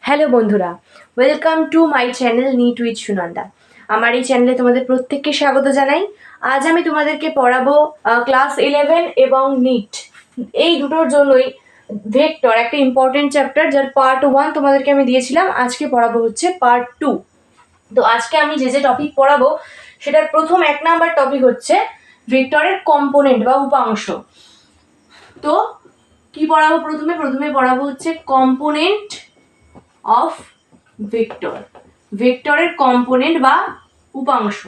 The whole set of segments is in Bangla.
হ্যালো বন্ধুরা, welcome to my channel knit with Sunanda. আমার এই চ্যানেলে তোমাদের প্রত্যেককে স্বাগত জানাই। আজ আমি তোমাদেরকে পড়াবো ক্লাস 11 এবং নিট এই দুটোর জন্যই ভেক্টর, একটা ইম্পর্টেন্ট চ্যাপ্টার যার পার্ট 1 তোমাদেরকে আমি দিয়েছিলাম। আজকে পড়াবো হচ্ছে পার্ট 2। তো আজকে আমি যে টপিক পড়াবো সেটার প্রথম 1 নাম্বার টপিক হচ্ছে ভেক্টরের কম্পোনেন্ট বা উপাংশ। তো কি পড়াবো? প্রথমে পড়াবো হচ্ছে কম্পোনেন্ট অফ ভেক্টর, ভেক্টরের কম্পোনেন্ট বা উপাংশ।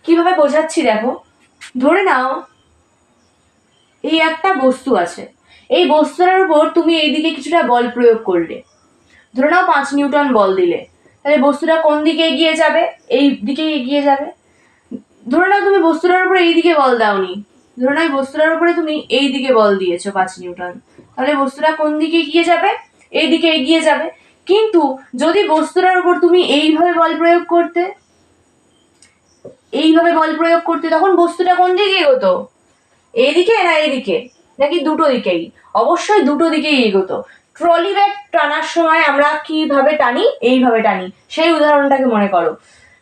কিভাবে বোঝাচ্ছি দেখো। ধরে নাও এই একটা বস্তু আছে, এই বস্তুটার উপর তুমি এইদিকে কিছুটা বল প্রয়োগ করলে। ধরে নাও 5 নিউটন বল দিলে, তাহলে বস্তুটা কোন দিকে এগিয়ে যাবে? এই দিকে এগিয়ে যাবে। ধরে নাও তুমি বস্তুটার উপরে এই দিকে বল দাওনি, ধরে নাও বস্তুটার উপরে তুমি এই দিকে বল দিয়েছো 5 নিউটন, তাহলে বস্তুটা কোন দিকে এগিয়ে যাবে? এই দিকে এগিয়ে যাবে। কিন্তু যদি বস্তুটার উপর তুমি এইভাবে বল প্রয়োগ করতে, তখন বস্তুটা কোন দিকে এগোতো? এইদিকে না এইদিকে, নাকি দুটো দিকেই? অবশ্যই দুটো দিকেই এগোতো। ট্রলি ব্যাগ টানার সময় আমরা কিভাবে টানি? এইভাবে টানি। সেই উদাহরণটাকে মনে করো।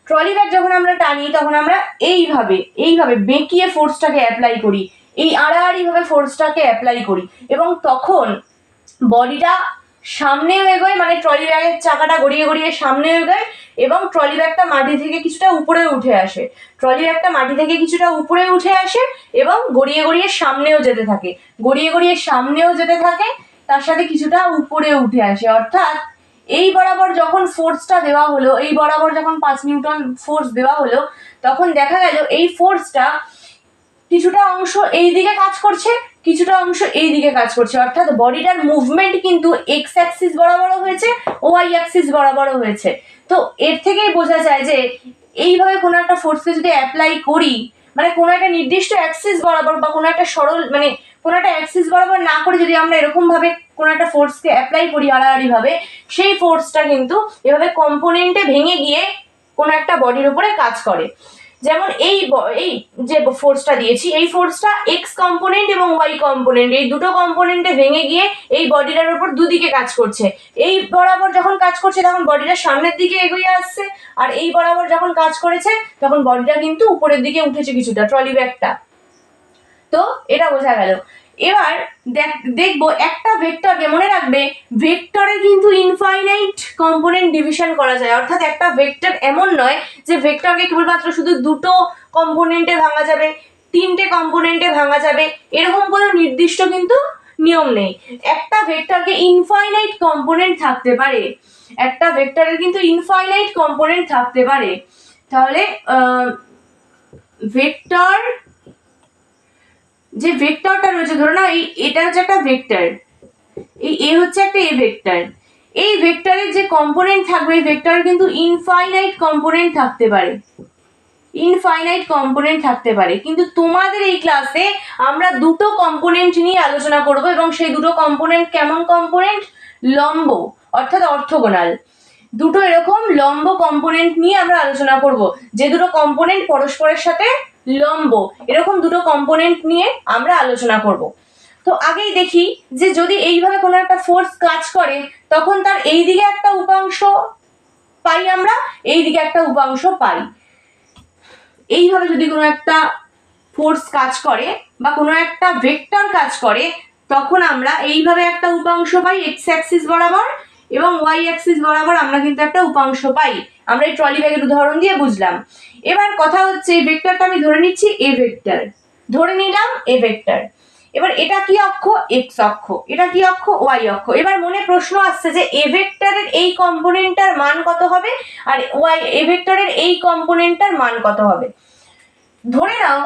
ট্রলি ব্যাগ যখন আমরা টানি তখন আমরা এইভাবে বেঁকিয়ে ফোর্সটাকে অ্যাপ্লাই করি, এই আড়াআড়ি ভাবে ফোর্সটাকে অ্যাপ্লাই করি, এবং তখন বডিটা সামনেও এগোয়, মানে ট্রলি ব্যাগের চাকাটা গড়িয়ে গড়িয়ে সামনে এগোয়, এবং ট্রলি ব্যাগটা মাটি থেকে কিছুটা উপরে উঠে আসে। ট্রলি ব্যাগটা মাটি থেকে কিছুটা উপরে উঠে আসে এবং গড়িয়ে গড়িয়ে সামনেও যেতে থাকে, তার সাথে কিছুটা উপরে উঠে আসে। অর্থাৎ এই বরাবর যখন ফোর্সটা দেওয়া হলো, এই বরাবর যখন 5 নিউটন ফোর্স দেওয়া হলো, তখন দেখা গেল এই ফোর্সটা কিছুটা অংশ এই দিকে কাজ করছে, কিছুটা অংশ এই দিকে কাজ করছে। অর্থাৎ বডিটার মুভমেন্ট কিন্তু এক্স অ্যাক্সিস বরাবরও হয়েছে, ওয়াই অ্যাক্সিস বরাবরও হয়েছে। তো এর থেকেই বোঝা যায় যে এইভাবে কোনো একটা ফোর্সকে যদি অ্যাপ্লাই করি, মানে কোনো একটা নির্দিষ্ট অ্যাক্সিস বরাবর বা কোনো একটা সরল, মানে কোনো একটা অ্যাক্সিস বরাবর না করে যদি আমরা এরকম ভাবে কোনো একটা ফোর্সকে অ্যাপ্লাই করি আড়াআড়ি ভাবে, সেই ফোর্সটা কিন্তু এভাবে কম্পোনেন্টে ভেঙে গিয়ে কোনো একটা বডির উপরে কাজ করে। যেমন এই যে ফোর্সটা দিয়েছি, এই ফোর্সটা এক্স কম্পোনেন্ট এবং ওয়াই কম্পোনেন্ট, এই দুটো কম্পোনেন্টে ভেঙে গিয়ে এই বডিটার উপর দুদিকে কাজ করছে। এই বরাবর যখন কাজ করছে তখন বডিটা সামনের দিকে এগিয়ে আসছে, আর এই বরাবর যখন কাজ করেছে তখন বডিটা কিন্তু উপরের দিকে উঠেছে কিছুটা, ট্রলি ব্যাগটা। তো এটা বোঝা গেল। এবার দেখবো একটা ভেক্টরকে, মনে রাখবে ভেক্টরে কিন্তু ইনফাইনাইট কম্পোনেন্ট ডিভিশন করা যায়। অর্থাৎ একটা ভেক্টর এমন নয় যে ভেক্টরকে কেবলমাত্র শুধু দুটো কম্পোনেন্টে ভাঙা যাবে, 3টে কম্পোনেন্টে ভাঙা যাবে, এরকম কোনো নির্দিষ্ট কিন্তু নিয়ম নেই। একটা ভেক্টরকে ইনফাইনাইট কম্পোনেন্ট থাকতে পারে, একটা ভেক্টরের কিন্তু ইনফাইনাইট কম্পোনেন্ট থাকতে পারে। তাহলে ভেক্টর, যে ভেক্টরটা রয়েছে, ধরো না এটা হচ্ছে একটা ভেক্টর, এই এ হচ্ছে একটা এ ভেক্টর, এই ভেক্টরের যে কম্পোনেন্ট থাকবে, এই ভেক্টরের কিন্তু ইনফাইনাইট কম্পোনেন্ট থাকতে পারে, কিন্তু তোমাদের এই ক্লাসে আমরা দুটো কম্পোনেন্ট নিয়ে আলোচনা করব, এবং সেই দুটো কম্পোনেন্ট কেমন কম্পোনেন্ট? লম্ব, অর্থাৎ অর্থোগোনাল। দুটো এরকম লম্ব কম্পোনেন্ট নিয়ে আমরা আলোচনা করব, যে দুটো কম্পোনেন্ট পরস্পরের সাথে লম্ব, এরকম দুটো কম্পোনেন্ট নিয়ে আমরা আলোচনা করব। তো আগেই দেখি যে যদি এইভাবে কোনো একটা ফোর্স কাজ করে তখন তার এই দিকে একটা উপাংশ পাই, আমরা এই দিকে একটা উপাংশ পাই। এইভাবে যদি কোনো একটা ফোর্স কাজ করে বা কোনো একটা ভেক্টর কাজ করে, তখন আমরা এইভাবে একটা উপাংশ পাই এক্স অ্যাক্সিস বরাবর, এবং ওয়াই অ্যাক্সিস বরাবর আমরা কিন্তু একটা উপাংশ পাই। আমরা এই ট্রলি ব্যাগের উদাহরণ দিয়ে বুঝলাম। এবার কথা হচ্ছে এই ভেক্টরটা আমি ধরে নিচ্ছি এ ভেক্টর, ধরে নিলাম এ ভেক্টর। এবার এটা কি অক্ষ? এক্স অক্ষ। এটা কি অক্ষ? ওয়াই অক্ষ। এবার মনে প্রশ্ন আসছে যে এ ভেক্টরের এই কম্পোনেন্টটার মান কত হবে, আর ওয়াই এ ভেক্টরের এই কম্পোনেন্টটার মান কত হবে। ধরে নাও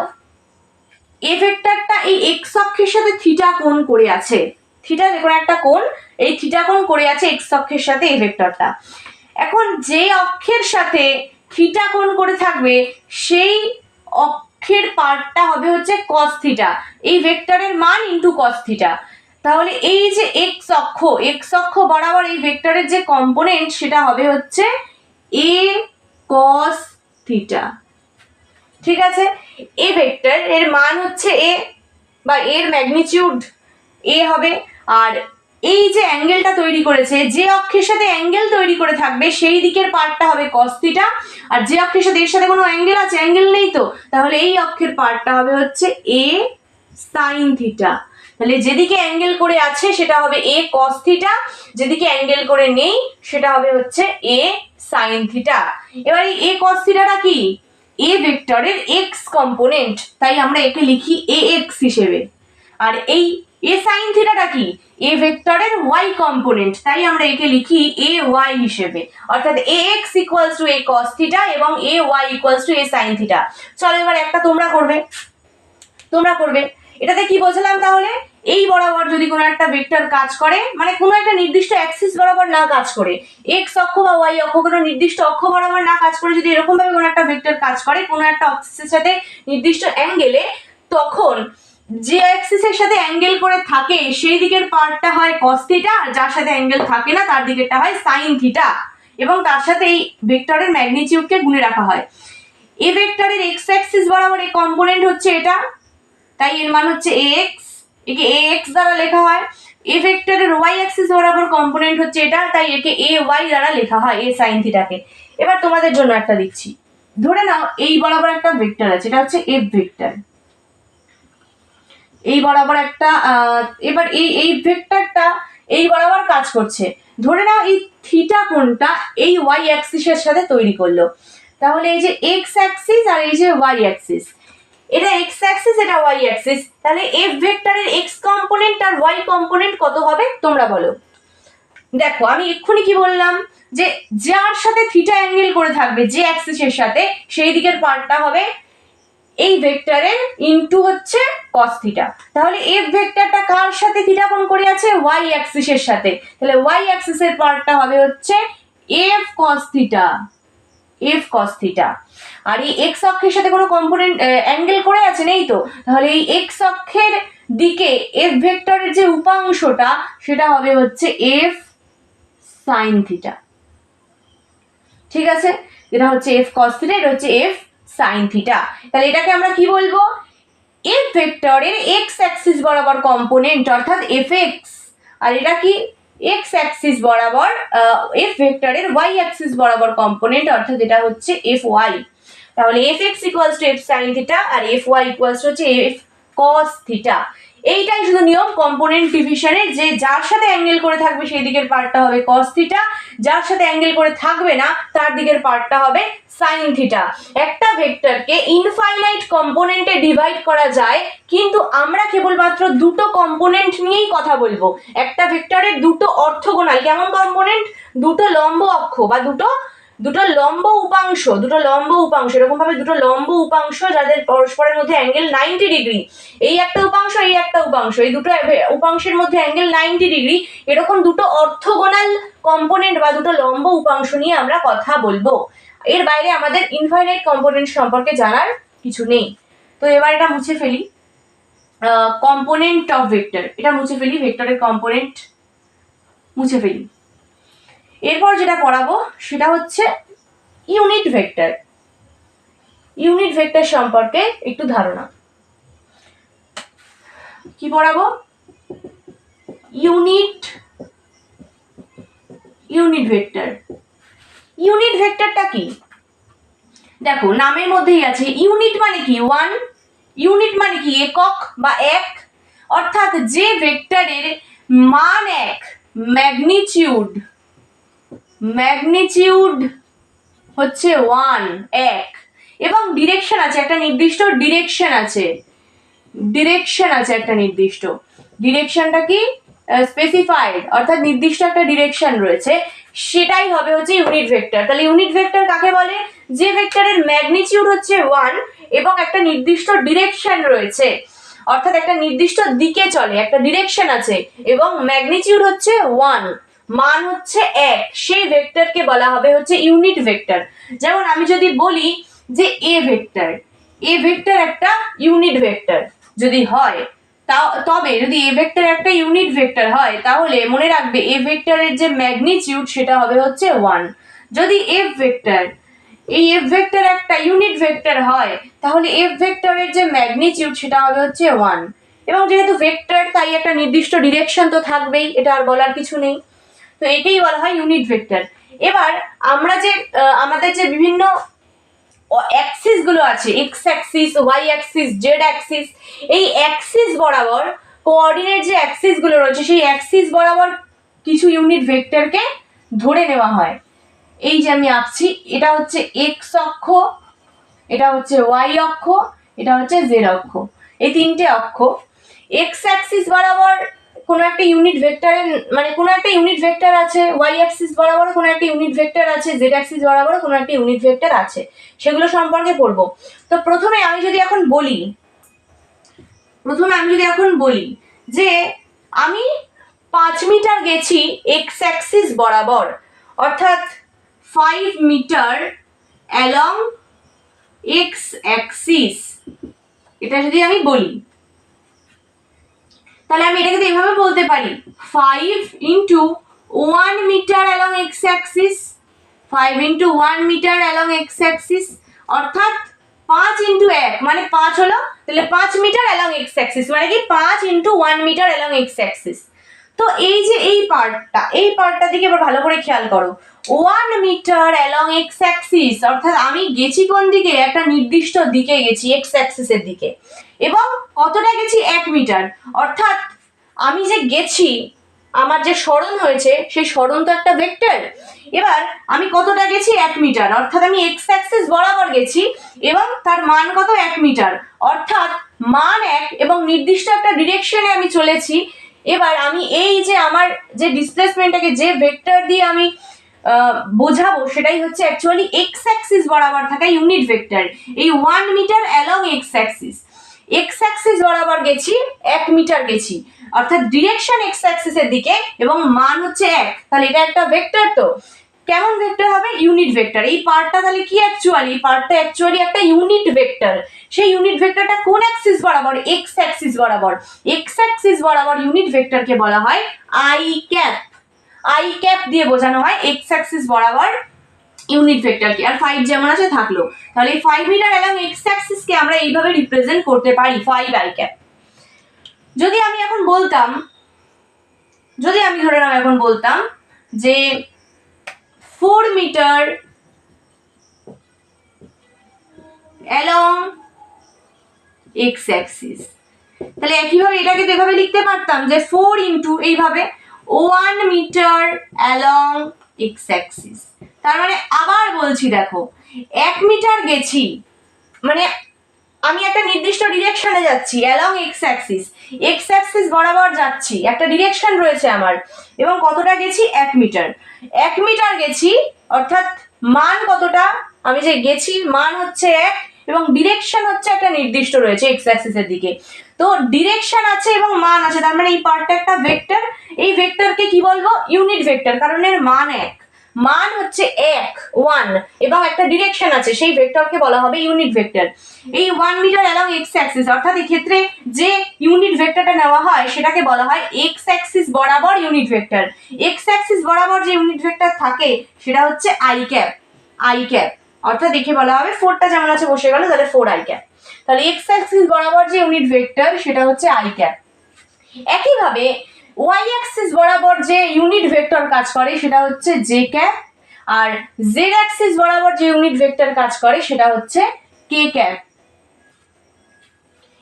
এ ভেক্টরটা এই এক্স অক্ষের সাথে থিটা কোণ করে আছে, থিটা যে কোনো একটা কোণ, এই থিটা কোণ করে আছে এক্স অক্ষের সাথে এই ভেক্টরটা। এখন যে অক্ষের সাথে থিটা কোণ করে থাকবে সেই অক্ষের পার্টটা হবে হচ্ছে cos থিটা, এই ভেক্টরের মান ইনটু cos থিটা। তাহলে এই যে এক্স অক্ষ বরাবর এই ভেক্টরের যে কম্পোনেন্ট সেটা হবে হচ্ছে a cos থিটা। ঠিক আছে, এ ভেক্টর এর মান হচ্ছে এ, বা এর ম্যাগনিটিউড এ হবে, আর এই যে অ্যাঙ্গেলটা তৈরি করেছে, যে অক্ষের সাথে অ্যাঙ্গেল তৈরি করে থাকবে সেই দিকের পার্টটা হবে cos থিটা, আর যে অক্ষের সাথে এর সাথে কোনো অ্যাঙ্গেল আছে, অ্যাঙ্গেল নেই তো, তাহলে এই অক্ষের পার্টটা হবে হচ্ছে a sin থিটা। তাহলে যেদিকে অ্যাঙ্গেল করে আছে সেটা হবে a cos থিটা, যেদিকে অ্যাঙ্গেল করে নেই সেটা হবে হচ্ছে a sin থিটা। এবার এই a cos থিটাটা কি, a ভেক্টরের x কম্পোনেন্ট, তাই আমরা একে লিখি ax হিসেবে। আর এই a sin থিটাটা কি, a ভেক্টরের y কম্পোনেন্ট, তাই আমরা একে লিখি ay হিসেবে। অর্থাৎ ax equals to a cos theta এবং ay equals to a sin theta. চলো এবার একটা তোমরা করবে। এটাতে কি বোঝালাম তাহলে, এই বরাবর যদি কোনো একটা ভেক্টর কাজ করে, মানে কোনো একটা নির্দিষ্ট অ্যাক্সিস বরাবর না কাজ করে, x অক্ষ বা y অক্ষ কোনো নির্দিষ্ট অক্ষ বরাবর না কাজ করে, যদি এরকম ভাবে কোনো একটা ভেক্টর কাজ করে কোনো একটা অ্যাক্সিসের সাথে নির্দিষ্ট অ্যাঙ্গেলে, তখন যে অ্যাক্সিসের সাথে অ্যাঙ্গেল করে থাকে সেই দিকের পার্টটা হয় cos থিটা, আর যার সাথে অ্যাঙ্গেল থাকে না তার দিকেরটা হয় sin থিটা, এবং তার সাথে এই ভেক্টরের ম্যাগনিটিউডকে গুণে রাখা হয়। এ ভেক্টরের x অ্যাক্সিস বরাবর এই কম্পোনেন্ট হচ্ছে এটা, তাই এর মান হচ্ছে ax, একে ax দ্বারা লেখা হয়। এ ভেক্টরের y অ্যাক্সিস বরাবর কম্পোনেন্ট হচ্ছে এটা, তাই একে ay দ্বারা লেখা হয়, a sin থিটাকে। এবার তোমাদের জন্য একটা দিচ্ছি, ধরে নাও এই বরাবর একটা ভেক্টর আছে, এটা হচ্ছে f ভেক্টর, এই বরাবর একটা এবার এই ভেক্টরটা এই বরাবর কাজ করছে। ধরে নাও এই থিটা কোণটা এই y অ্যাক্সিসের সাথে তৈরি করলো, তাহলে এই যে x অ্যাক্সিস আর এই যে y অ্যাক্সিস, এটা x অ্যাক্সিস এটা y অ্যাক্সিস, তাহলে f ভেক্টরের x কম্পোনেন্ট আর y কম্পোনেন্ট কত হবে তোমরা বলো। দেখো আমি এক্ষুনি কি বললাম, যে যার সাথে থিটা অ্যাঙ্গেল করে থাকবে যে অ্যাক্সিসের সাথে, সেই দিকের পার্টটা হবে এই ভেক্টরের ইনটু হচ্ছে cos থিটা। তাহলে f ভেক্টরটা কার সাথে থিটা কোণ করে আছে, y অ্যাক্সিসের সাথে, তাহলে y অ্যাক্সিসের পার্টটা হবে হচ্ছে f cos theta, f cos theta. আর এই x অক্ষের সাথে কোনো কম্পোনেন্ট অ্যাঙ্গেল করে আছে, নেই তো, তাহলে এই x অক্ষের দিকে f ভেক্টরের যে উপাংশটা সেটা হবে হচ্ছে f sin থিটা। ঠিক আছে, এটা হচ্ছে f cos থিটা, এটা হচ্ছে f sin থিটা। তাহলে এটাকে আমরা কি বলবো, f ভেক্টরের x অ্যাক্সিস বরাবর কম্পোনেন্ট অর্থাৎ fx, আর এটা কি x অ্যাক্সিস বরাবর f ভেক্টরের y অ্যাক্সিস বরাবর কম্পোনেন্ট অর্থাৎ এটা হচ্ছে fy। তাহলে fx equals to f sin theta আর fy ইকুয়ালস টু হচ্ছে f cos থিটা। এইটাই শুধু নিয়ম কম্পোনেন্ট ডিভিশনের, যে যার সাথে অ্যাঙ্গেল করে থাকবে সেই দিকের পার্টটা হবে cos থিটা, যার সাথে অ্যাঙ্গেল করে থাকবে না তার দিকের পার্টটা হবে sin থিটা। একটা ভেক্টরকে ইনফাইনাইট কম্পোনেন্টে ডিভাইড করা যায়, কিন্তু আমরা কেবলমাত্র দুটো কম্পোনেন্ট নিয়েই কথা বলবো। একটা ভেক্টরের দুটো অর্থগোনাল, কেমন কম্পোনেন্ট, দুটো লম্ব অক্ষ বা দুটো লম্ব উপাংশ, এরকম ভাবে দুটো লম্ব উপাংশ যাদের পরস্পরের মধ্যে অ্যাঙ্গেল 90 ডিগ্রি, এই একটা উপাংশ এই একটা উপাংশ, এই দুটো উপাংশের মধ্যে অ্যাঙ্গেল 90 ডিগ্রি, এরকম দুটো অর্থগোনাল কম্পোনেন্ট বা দুটো লম্ব উপাংশ নিয়ে আমরা কথা বলবো। এর বাইরে আমাদের ইনফাইনাইট কম্পোনেন্ট সম্পর্কে জানার কিছু নেই। তো এবার এটা মুছে ফেলি, কম্পোনেন্ট অফ ভেক্টর, এটা মুছে ফেলি, ভেক্টরের কম্পোনেন্ট মুছে ফেলি। এরপর যেটা পড়াবো সেটা হচ্ছে ইউনিট ভেক্টর। ইউনিট ভেক্টর সম্পর্কে একটু ধারণা। কি পড়াবো, ইউনিট ভেক্টর। ইউনিট ভেক্টরটা কি, দেখো নামের মধ্যেই আছে, ইউনিট মানে কি ওয়ান, ইউনিট মানে কি একক বা এক, অর্থাৎ যে ভেক্টরের মান এক, ম্যাগনিটিউড হচ্ছে ওয়ান এক, এবং ডিরেকশন আছে, একটা নির্দিষ্ট ডিরেকশন আছে, একটা নির্দিষ্ট ডিরেকশনটা কি স্পেসিফাইড, অর্থাৎ নির্দিষ্ট একটা ডিরেকশন রয়েছে, সেটাই হবে হচ্ছে ইউনিট ভেক্টর। তাহলে ইউনিট ভেক্টর কাকে বলে, যে ভেক্টরের ম্যাগনিটিউড হচ্ছে ওয়ান এবং একটা নির্দিষ্ট ডিরেকশন রয়েছে, অর্থাৎ একটা নির্দিষ্ট দিকে চলে, একটা ডিরেকশন আছে এবং ম্যাগনিটিউড হচ্ছে ওয়ান, মান হচ্ছে এক, সেই ভেক্টরকে বলা হবে হচ্ছে ইউনিট ভেক্টর। যেমন আমি যদি বলি যে এ ভেক্টর একটা ইউনিট ভেক্টর যদি হয়, তবে যদি এ ভেক্টর একটা ইউনিট ভেক্টর হয় তাহলে মনে রাখবে এ ভেক্টরের যে ম্যাগনিটিউড সেটা হবে হচ্ছে ওয়ান। যদি এফ ভেক্টর একটা ইউনিট ভেক্টর হয় তাহলে এফ ভেক্টরের যে ম্যাগনিটিউড সেটা হবে হচ্ছে ওয়ান। এবং যেহেতু ভেক্টর তাই একটা নির্দিষ্ট ডিরেকশন তো থাকবেই, এটা আর বলার কিছু নেই। তো একেই বলা হয় ইউনিট ভেক্টর। এবার আমরা যে আমাদের যে বিভিন্ন অ্যাক্সিস গুলো আছে, x axis, Y axis, z axis, এই অ্যাক্সিস বরাবর কোঅর্ডিনেট যে অ্যাক্সিস গুলো রয়েছে সেই অ্যাক্সিস বরাবর কিছু ইউনিট ভেক্টরকে ধরে নেওয়া হয়। এই যে আমি আঁকছি, এটা হচ্ছে এক্স অক্ষ, এটা হচ্ছে ওয়াই অক্ষ, এটা হচ্ছে জেড অক্ষ, এই তিনটে অক্ষ। এক্স অ্যাক্সিস বরাবর কোনো একটা ইউনিট ভেক্টরের মানে কোনো একটা ইউনিট ভেক্টর আছে, ওয়াই অ্যাক্সিস বরাবর কোনো একটা ইউনিট ভেক্টর আছে, জেড অ্যাক্সিস বরাবর কোনো একটা ইউনিট ভেক্টর আছে, সেগুলো সম্পর্কে পড়বো। তো প্রথমে আমি যদি এখন বলি যে আমি 5 মিটার গেছি এক্স অ্যাক্সিস বরাবর, অর্থাৎ 5 মিটার অ্যালং এক্স অ্যাক্সিস, এটা যদি আমি বলি তাহলে আমি এটাকে এইভাবে বলতে পারি 5 into 1 metre along x axis, 5 into 1 metre along x axis, অর্থাৎ 5 ইন্টু 1 মানে 5 হলো, তাহলে 5 মিটার অ্যালং এক্স অ্যাক্সিস মানে কি 5 into 1 metre along x axis. তো এই যে এই পার্টটা দিকে এবার ভালো করে খেয়াল করো, 1 মিটার অ্যালং এক্স অ্যাক্সিস, অর্থাৎ আমি গেছি কোন দিকে, একটা নির্দিষ্ট দিকে গেছি এক্স অ্যাক্সিসের দিকে, এবং কতটা গেছি 1 মিটার, অর্থাৎ আমি যে গেছি আমার যে সরণ হয়েছে সেই সরণ তো একটা ভেক্টর। এবার আমি কতটা গেছি 1 মিটার, অর্থাৎ আমি এক্স অ্যাক্সিস বরাবর গেছি এবং তার মান কত 1 মিটার, অর্থাৎ মান 1 এবং নির্দিষ্ট একটা ডিরেকশনে আমি চলেছি। এবার আমি এই যে আমার যে ডিসপ্লেসমেন্টটাকে যে ভেক্টর দিয়ে আমি বোঝাবো সেটাই হচ্ছে অ্যাকচুয়ালি এক্স অ্যাক্সিস বরাবর থাকা ইউনিট ভেক্টর, এই 1 metre along x axis. X axis বরাবর গেছি 1 মিটার গেছি, অর্থাৎ ডিরেকশন এক্স অ্যাক্সিসের দিকে এবং মান হচ্ছে 1, তাহলে এটা একটা ভেক্টর। তো কেমন ভেক্টর হবে, ইউনিট ভেক্টর। এই পার্টটা তাহলে কি অ্যাকচুয়ালি, পার্টটা অ্যাকচুয়ালি একটা ইউনিট ভেক্টর। সেই ইউনিট ভেক্টরটা কোন অ্যাক্সিস বরাবর, এক্স অ্যাক্সিস বরাবর। এক্স অ্যাক্সিস বরাবর ইউনিট ভেক্টরকে বলা হয় আই ক্যাপ। আই ক্যাপ দিয়ে বোঝানো হয় এক্স অ্যাক্সিস বরাবর ইউনিট ভেক্টরকে। আর 5 যেমন আছে থাকলো, তাহলে এই 5 মিটার অ্যালং এক্স অ্যাক্সিসকে আমরা এইভাবে রিপ্রেজেন্ট করতে পারি 5 আই ক্যাপ। যদি আমি ধরে নাও এখন বলতাম যে 4 মিটার অ্যালং এক্স অ্যাক্সিস, তাহলে একইভাবে এটাকে তো এভাবে লিখতে পারতাম যে 4 ইন্টু এইভাবে 1 মিটার অ্যালং এক্স অ্যাক্সিস। তার মানে আবার বলছি দেখো, 1 মিটার গেছি মানে আমি একটা নির্দিষ্ট ডিরেকশনে যাচ্ছি along x axis, x axis বরাবর যাচ্ছি, একটা ডিরেকশন রয়েছে আমার, এবং কতটা গেছি 1 মিটার। 1 মিটার গেছি অর্থাৎ মান কতটা, আমি যে গেছি মান হচ্ছে 1 এবং ডিরেকশন হচ্ছে একটা নির্দিষ্ট রয়েছে এক্স অ্যাক্সিসের দিকে। তো ডিরেকশন আছে এবং মান আছে, তার মানে এই পার্টটা একটা ভেক্টর। এই ভেক্টরকে কি বলবো, ইউনিট ভেক্টর, কারণ এর মান 1, মান হচ্ছে 1 এবং একটা ডিরেকশন আছে, সেই ভেক্টরকে বলা হবে ইউনিট ভেক্টর। এই 1 মিটার অ্যালং এক্স অ্যাক্সিস, অর্থাৎ এই ক্ষেত্রে যে ইউনিট ভেক্টরটা নেওয়া হয় সেটাকে বলা হয় এক্স অ্যাক্সিস বরাবর ইউনিট ভেক্টর। এক্স অ্যাক্সিস বরাবর যে ইউনিট ভেক্টর থাকে সেটা হচ্ছে আই ক্যাপ। আই ক্যাপ অর্থাৎ দেখে বলা হবে 4টা যেমন আছে বসে গেল, তাহলে 4 আই ক্যাপ। তাহলে এক্স অ্যাক্সিস বরাবর যে ইউনিট ভেক্টর সেটা হচ্ছে আই ক্যাপ। একইভাবে ওয়াই অ্যাক্সিস বরাবর যে ইউনিট ভেক্টর কাজ করে সেটা হচ্ছে জে ক্যাপ, আর জেড অ্যাক্সিস বরাবর যে ইউনিট ভেক্টর কাজ করে সেটা হচ্ছে কে ক্যাপ।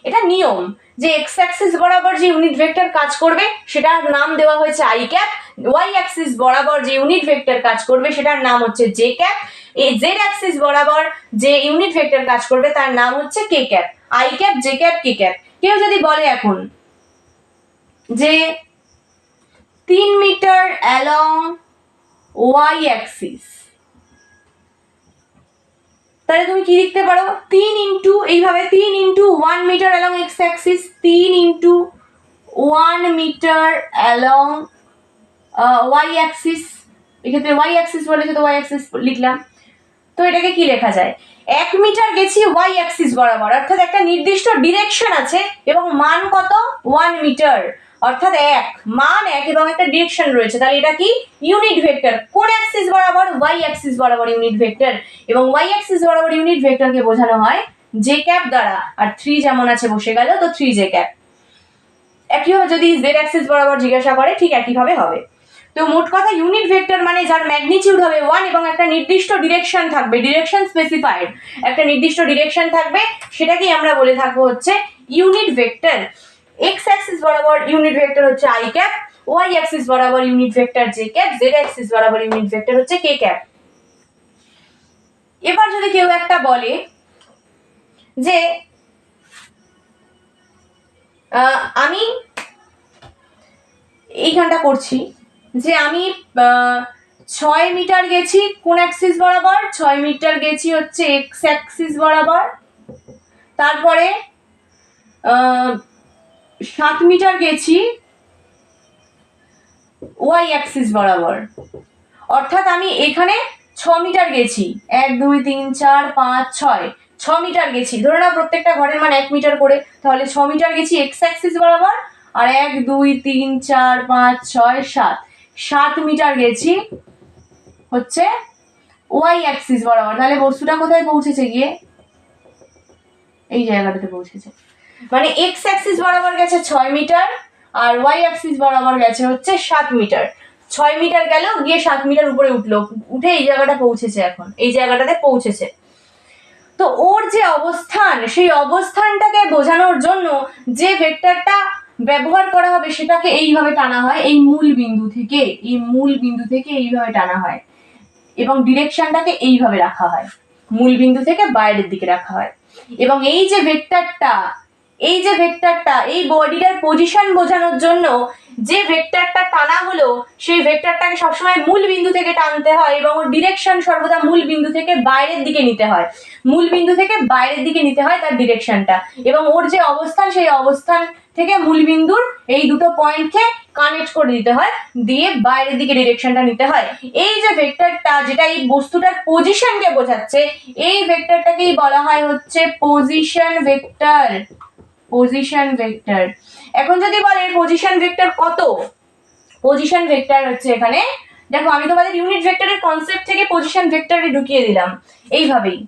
এটা নিয়ম যে এক্স অ্যাক্সিস বরাবর যে ইউনিট ভেক্টর কাজ করবে সেটার নাম দেওয়া হয়েছে আই ক্যাপ, ওয়াই অ্যাক্সিস বরাবর যে ইউনিট ভেক্টর কাজ করবে সেটার নাম হচ্ছে জে ক্যাপ, এই জেড অ্যাক্সিস বরাবর যে ইউনিট ভেক্টর কাজ করবে তার নাম হচ্ছে K cap. I cap, J cap, K cap. কেউ যদি বলে এখন যে 3 মিটার অ্যালং ওয়াই অ্যাক্সিস, তাহলে তুমি কি লিখতে পারো, 3 ইন্টু এইভাবে 3 into 1 metre along x axis, 3 into 1 metre along y axis. এক্ষেত্রে ওয়াই অ্যাক্সিস বলেছে তো ওয়াই অ্যাক্সিস লিখলাম। তো এটাকে কি লেখা যায়, 1 মিটার গেছি ওয়াই অ্যাক্সিস বরাবর, অর্থাৎ একটা নির্দিষ্ট ডিরেকশন আছে এবং মান কত 1 মিটার, অর্থাৎ 1, মান 1 এবং একটা ডিরেকশন রয়েছে, তাহলে এটা কি ইউনিট ভেক্টর। কোন অ্যাক্সিস বরাবর, ওয়াই অ্যাক্সিস বরাবর ইউনিট ভেক্টর, এবং ওয়াই অ্যাক্সিস বরাবর ইউনিট ভেক্টরকে বোঝানো হয় জে ক্যাপ দ্বারা। আর 3 যেমন আছে বসে গেল, তো 3 জে ক্যাপ। একইভাবে যদি জেড অ্যাক্সিস বরাবর জিজ্ঞাসা করে ঠিক একইভাবে হবে। তো মোট কথা ইউনিট ভেক্টর মানে যার ম্যাগনিটিউড হবে 1 এবং একটা নির্দিষ্ট ডিরেকশন থাকবে, ডিরেকশন স্পেসিফাইড, একটা নির্দিষ্ট ডিরেকশন থাকবে, সেটাকেই আমরা বলে থাকবো হচ্ছে ইউনিট ভেক্টর। এক্স অ্যাক্সিস বরাবর ইউনিট ভেক্টর হচ্ছে আই ক্যাপ, ওয়াই অ্যাক্সিস বরাবর unit vector J cap, Z axis বরাবর ইউনিট ভেক্টর হচ্ছে কে ক্যাপ। এবার যদি কেউ একটা বলে যে আমি এইখানটা করছি যে আমি 6 মিটার গেছি কোন অ্যাক্সিস বরাবর, 6 মিটার গেছি হচ্ছে এক্স অ্যাক্সিস বরাবর, তারপরে 7 মিটার গেছি ওয়াই অ্যাক্সিস বরাবর, অর্থাৎ আমি এখানে 6 মিটার গেছি, 1 2 3 4 5 6, 6 মিটার গেছি, ধরে নাও প্রত্যেকটা ঘরের মান 1 মিটার করে, তাহলে 6 মিটার গেছি এক্স অ্যাক্সিস বরাবর, আর 1 2 3 4 5 6 7, 7 মিটার গেছি হচ্ছে ওয়াই অ্যাক্সিস বরাবর। তাহলে বস্তুটা কোথায় পৌঁছেছে গিয়ে? এই জায়গাটাতে পৌঁছেছে, মানে এক্স অ্যাক্সিস বরাবর গেছে 6 মিটার আর ওয়াই অ্যাক্সিস বরাবর গেছে হচ্ছে 7 মিটার। 6 মিটার গেল, গিয়ে 7 মিটার উপরে উঠলো, উঠে এই জায়গাটা পৌঁছেছে, এখন এই জায়গাটাতে পৌঁছেছে। তো ওর যে অবস্থান, সেই অবস্থানটাকে বোঝানোর জন্য যে ভেক্টরটা ব্যবহার করা হবে সেটাকে এইভাবে টানা হয়, এই মূল বিন্দু থেকে, এই মূল বিন্দু থেকে এইভাবে টানা হয় এবং ডিরেকশনটাকে এইভাবে রাখা হয়, মূল বিন্দু থেকে বাইরের দিকে রাখা হয়। এবং এই যে ভেক্টরটা, এই বডিটার পজিশন বোঝানোর জন্য যে ভেক্টরটা টানা হলো, সেই ভেক্টরটাকে সবসময় মূল বিন্দু থেকে টানতে হয় এবং ওর ডিরেকশন সর্বদা মূল বিন্দু থেকে বাইরের দিকে নিতে হয়, মূল বিন্দু থেকে বাইরের দিকে নিতে হয় তার ডিরেকশনটা, এবং ওর যে অবস্থান, সেই অবস্থান থেকে মূল বিন্দুর এই দুটো পয়েন্টকে কানেক্ট করে দিতে হয়, দিয়ে বাইরের দিকে ডিরেকশনটা নিতে হয়। এই যে ভেক্টরটা, যেটা এই বস্তুটার পজিশনকে বোঝাচ্ছে, এই ভেক্টরটাকেই বলা হয় হচ্ছে পজিশন ভেক্টর, পজিশন ভেক্টর। এখন যদি বলে পজিশন ভেক্টর কত, পজিশন ভেক্টর হচ্ছে এখানে, দেখো আমি তোমাদের ইউনিট ভেক্টরের কনসেপ্ট থেকে পজিশন ভেক্টরে ঢুকিয়ে দিলাম। এইভাবেই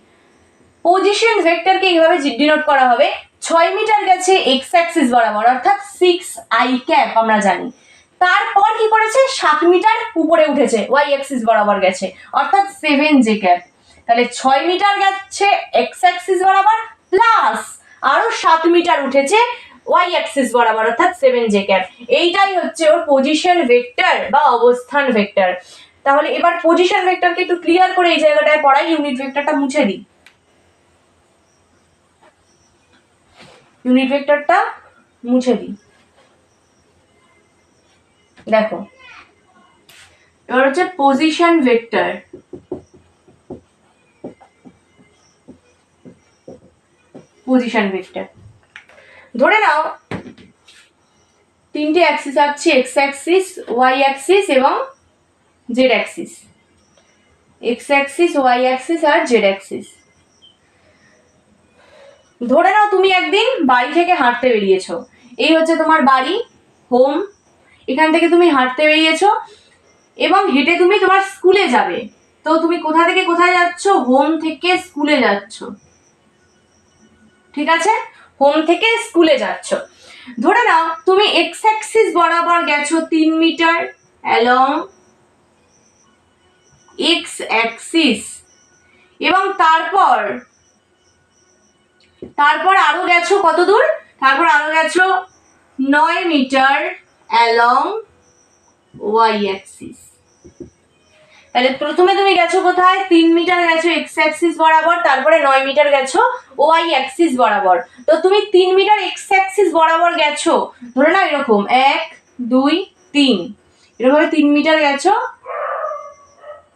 পজিশন ভেক্টরকে এইভাবে ডিনোট করা হবে, 6 মিটার গেছে এক্স অ্যাক্সিস বরাবর, অর্থাৎ 6 আই ক্যাপ আমরা জানি, তারপর কি করেছে 7 মিটার উপরে উঠেছে ওয়াই অ্যাক্সিস বরাবর গেছে, অর্থাৎ 7 জে ক্যাপ। তাহলে 6 মিটার গেছে এক্স অ্যাক্সিস বরাবর প্লাস আরো 7 মিটার উঠেছে ওয়াই অ্যাক্সিস বরাবর, অর্থাৎ 7 জে ক্যাপ। এইটাই হচ্ছে ওর পজিশন ভেক্টর বা অবস্থান ভেক্টর। তাহলে এবার পজিশন ভেক্টরকে একটু ক্লিয়ার করে এই জায়গাটায় পড়াই, ইউনিট ভেক্টরটা মুছে দিই, ইউনিট ভেক্টরটা মুছে দিই। দেখো এবার হচ্ছে পজিশন ভেক্টর, পজিশন ভেক্টর ধরে নাও তিনটে অ্যাক্সিস আছে, এক্স অ্যাক্সিস, ওয়াই অ্যাক্সিস এবং Z axis, x axis, Y axis আর জেড অ্যাক্সিস। ধরে নাও তুমি একদিন বাড়ি থেকে হাঁটতে বেরিয়েছো, এই হচ্ছে তোমার বাড়ি, হোম, এখান থেকে তুমি হাঁটতে বেরিয়েছো এবং হেঁটে তুমি তোমার স্কুলে যাবে। তো তুমি কোথা থেকে কোথায় যাচ্ছ? হোম থেকে স্কুলে যাচ্ছ, ঠিক আছে, হোম থেকে স্কুলে যাচ্ছ। ধরে নাও তুমি এক্স অ্যাক্সিস বরাবর গেছো 3 মিটার অ্যালং এক্স অ্যাক্সিস, এবং তারপর আরো গেছো কত দূর? তারপর আরো গেছো 9 মিটার অ্যালং ওয়াই অ্যাক্সিস। তাহলে প্রথমে তুমি গেছো কোথায়? 3 মিটার গেছো এক্স অ্যাক্সিস বরাবর, তারপরে 9 মিটার গেছো ওয়াই অ্যাক্সিস বরাবর। তো তুমি 3 মিটার এক্স অ্যাক্সিস বরাবর গেছো, ধরে নাও এরকম 1 2 3, এরকম 3 মিটার গেছো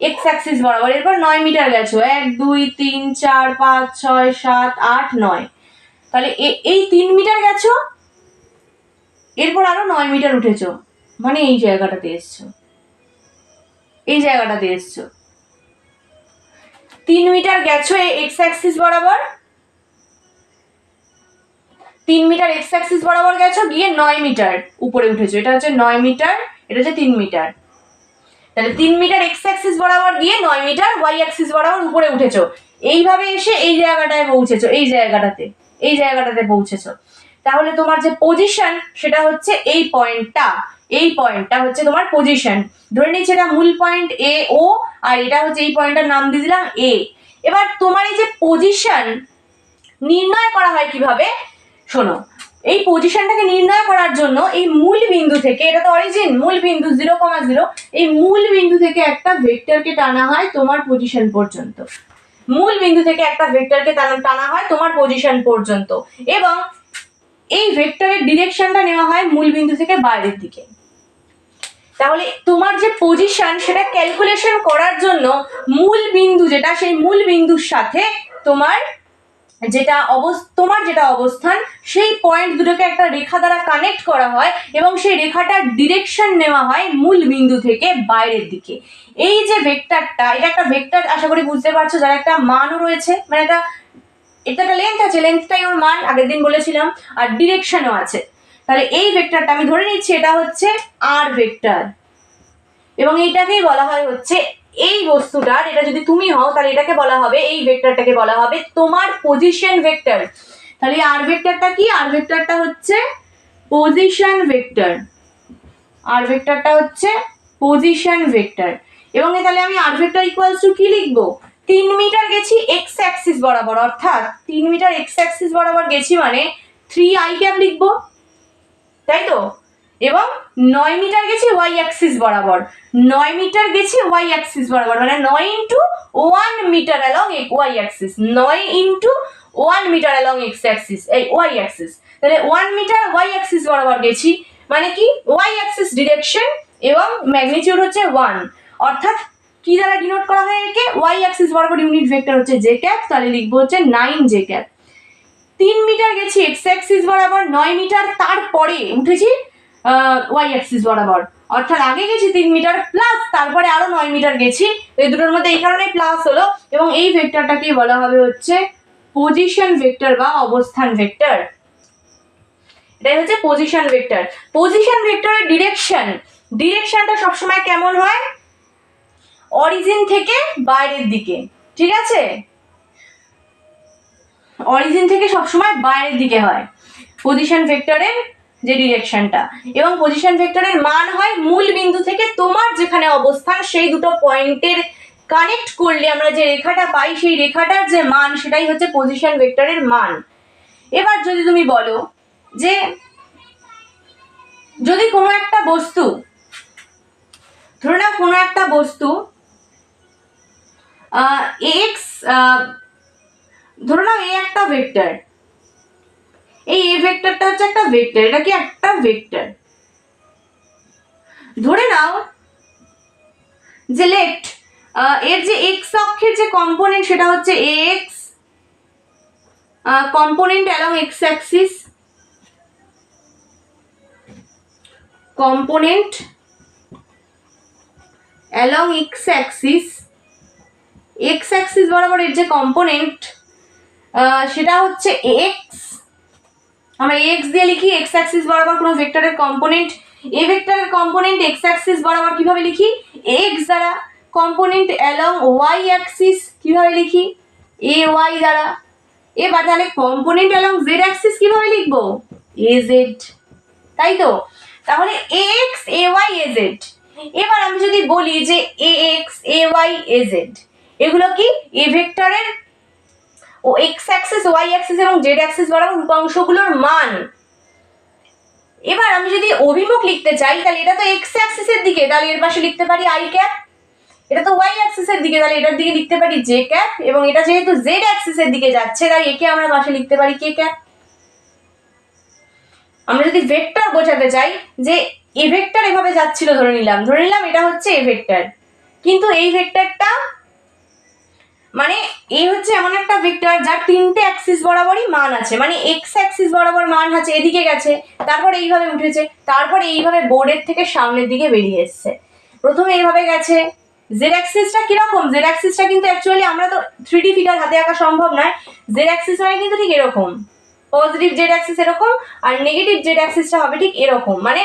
এক্স অ্যাক্সিস বরাবর, এরপর 9 মিটার গেছো 1 2 3 4 5 6 7 8 9, তাহলে এই 3 মিটার গেছো, এরপর আরো 9 মিটার উঠেছো, মানে এই জায়গাটাতে এসছো, এই জায়গাটাতে এসছো। 3 মিটার গেছো এক্স অ্যাক্সিস বরাবর, 3 মিটার এক্স অ্যাক্সিস বরাবর গেছো, গিয়ে 9 মিটার উপরে উঠেছো, এটা হচ্ছে 9 মিটার, এটা হচ্ছে 3 মিটার। তাহলে 3 মিটার এক্স অ্যাক্সিস বরাবর গিয়ে 9 মিটার ওয়াই অ্যাক্সিস বরাবর উপরে উঠেছো, এইভাবে এসে এই জায়গাটায় পৌঁছেছো, এই জায়গাটাতে পৌঁছেছো। তাহলে তোমার যে পজিশন সেটা হচ্ছে এই পয়েন্টটা হচ্ছে তোমার পজিশন। ধরে নিচ্ছি এটা মূল পয়েন্ট এ ও, আর এটা হচ্ছে এই পয়েন্টটার নাম দিয়ে দিলাম এ। এবার তোমার এই যে পজিশন নির্ণয় করা হয় কিভাবে, শোনো। এই পজিশনটাকে নির্ণয় করার জন্য এই মূল বিন্দু থেকে, এটা তো অরিজিন, মূল বিন্দু 0,0, এই মূল বিন্দু থেকে একটা ভেক্টরকে টানা হয় তোমার পজিশন পর্যন্ত। মূল বিন্দু থেকে একটা ভেক্টরকে টানা হয় তোমার পজিশন পর্যন্ত, এবং এই ভেক্টরের ডিরেকশনটা নেওয়া হয় মূল বিন্দু থেকে বাইরের দিকে। তাহলে তোমার যে পজিশন সেটা ক্যালকুলেশন করার জন্য মূল বিন্দু যেটা, সেই মূল বিন্দুর সাথে তোমার যেটা অবস্থান, সেই পয়েন্ট দুটোকে একটা রেখা দ্বারা কানেক্ট করা হয়, এবং সেই রেখাটার ডিরেকশন নেওয়া হয় মূল বিন্দু থেকে বাইরের দিকে। এই যে ভেক্টরটা, এটা একটা ভেক্টর, আশা করি বুঝতে পারছো, যার একটা মানও রয়েছে, মানে এটা একটা লেন্থ আছে, লেন্থটাই ওর মান, আগের দিন বলেছিলাম, আর ডিরেকশনও আছে। তাহলে এই ভেক্টরটা আমি ধরে নিচ্ছি এটা হচ্ছে আর ভেক্টর, এবং এইটাকেই বলা হয় হচ্ছে এই বস্তুটার, এটা যদি তুমি হও তাহলে এটাকে বলা হবে, এই ভেক্টরটাকে বলা হবে তোমার পজিশন ভেক্টর। তাহলে আর ভেক্টরটা কি? আর ভেক্টরটা হচ্ছে পজিশন ভেক্টর। আর ভেক্টরটা হচ্ছে পজিশন ভেক্টর। এবং তাহলে আমি আর ভেক্টর ইকুয়ালস টু কি লিখবো? 3 মিটার গেছি এক্স অ্যাক্সিস বরাবর, অর্থাৎ 3 মিটার এক্স অ্যাক্সিস বরাবর গেছি মানে 3i ক্যাপ লিখবো, তাই তো? এবং 9 মিটার গেছি ওয়াই অ্যাক্সিস বরাবর, 9 মিটার গেছি ওয়াই অ্যাক্সিস বরাবর, মানে 9 into 1 metre along y axis, 9 into 1 metre along x axis, এই ওয়াই অ্যাক্সিস। তাহলে 1 মিটার ওয়াই অ্যাক্সিস বরাবর গেছি, মানে কি ওয়াই অ্যাক্সিস ডিরেকশন, এবং ম্যাগনিটিউড হচ্ছে 1, অর্থাৎ কি দ্বারা ডিনোট করা হয় একে? ওয়াই অ্যাক্সিস বরাবর ইউনিট ভেক্টর হচ্ছে জে ক্যাপ, তাহলে লিখবো হচ্ছে 9 জে ক্যাপ। 3 মিটার গেছি এক্স অ্যাক্সিস বরাবর, 9 মিটার তারপরে উঠেছি ওয়াই অ্যাক্সিস বরাবর, অর্থাৎ আগে গেছি 3 মিটার প্লাস তারপরে আরো 9 মিটার গেছি, এই দুটোর মধ্যে এই কারণে প্লাস হলো, এবং এই ভেক্টরটাকে বলা হবে হচ্ছে পজিশন ভেক্টর বা অবস্থান ভেক্টর। এটাই হচ্ছে পজিশন ভেক্টর। পজিশন ভেক্টরের ডিরেকশনটা সবসময় কেমন হয়? অরিজিন থেকে বাইরের দিকে, ঠিক আছে? অরিজিন থেকে সবসময় বাইরের দিকে হয় পজিশন ভেক্টরের যে ডিরেকশনটা, এবং পজিশন ভেক্টরের মান হয় মূল বিন্দু থেকে তোমার যেখানে অবস্থান, সেই দুটো পয়েন্টের কানেক্ট করলে আমরা যে রেখাটা পাই, সেই রেখাটার যে মান সেটাই হচ্ছে পজিশন ভেক্টরের মান। এবার যদি তুমি বলো যে যদি কোনো একটা বস্তু, ধরে নাও কোনো একটা বস্তু এক্স, ধরে নাও এ একটা ভেক্টর, এই এ ভেক্টরটা হচ্ছে একটা ভেক্টর, এটা কি একটা ভেক্টর। ধরে নাও যে লেট এর যে এক্স অক্ষের যে কম্পোনেন্ট সেটা হচ্ছে x component along x Axis, component along x axis বরাবর এর যে কম্পোনেন্ট সেটা হচ্ছে এক্স, আমরা এক্স দিয়ে লিখি। এক্স অ্যাক্সিস বরাবর কোনো ভেক্টরের কম্পোনেন্ট, এ ভেক্টরের কম্পোনেন্ট এক্স অ্যাক্সিস বরাবর কিভাবে লিখি? এক্স দ্বারা। কম্পোনেন্ট অ্যালং ওয়াই অ্যাক্সিস কিভাবে লিখি? এ ওয়াই দ্বারা। এবার তাহলে কম্পোনেন্ট অ্যালং জেড অ্যাক্সিস কিভাবে লিখবো? এ জেড, তাই তো? তাহলে X A Y A Z. এবার আমি যদি বলি যে A X A Y A Z, এগুলো কি এ ভেক্টরের ও এক্স অ্যাক্সিস ওয়াই অ্যাক্সিস এবং জেড অ্যাক্সিস বরাবর উপাংশগুলোর মান। এবার আমি যদি অভিমুখ লিখতে চাই তাহলে এটা তো এক্স অ্যাক্সিসের দিকে, তাহলে এর পাশে লিখতে পারি আই ক্যাপ। এটা তো ওয়াই অ্যাক্সিসের দিকে, তাহলে এটার দিকে লিখতে পারি জে ক্যাপ, এবং এটা যেহেতু জেড অ্যাক্সিসের দিকে যাচ্ছে তাই একে আমরা পাশে লিখতে পারি কে ক্যাপ। আমরা যদি ভেক্টর বোঝাতে চাই যে এ ভেক্টর এভাবে যাচ্ছিল, ধরে নিলাম এটা হচ্ছে এ ভেক্টর, কিন্তু এই ভেক্টরটা মানে এ হচ্ছে এমন একটা ভেক্টর যার 3টে অ্যাক্সিস বরাবরই মান আছে, মানে এক্স অ্যাক্সিস বরাবর মান আছে, এদিকে গেছে, তারপর এইভাবে উঠেছে, তারপর এইভাবে বোর্ডের থেকে সামনের দিকে বেরিয়ে এসছে। প্রথমে এইভাবে গেছে। জেড অ্যাক্সিসটা কিরকম? জেড অ্যাক্সিসটা কিন্তু অ্যাকচুয়ালি আমরা তো 3D ফিগার হাতে আঁকা সম্ভব নয়। জেড অ্যাক্সিস মানে কিন্তু ঠিক এরকম, পজিটিভ জেড অ্যাক্সিস এরকম, আর নেগেটিভ জেড অ্যাক্সিসটা হবে ঠিক এরকম, মানে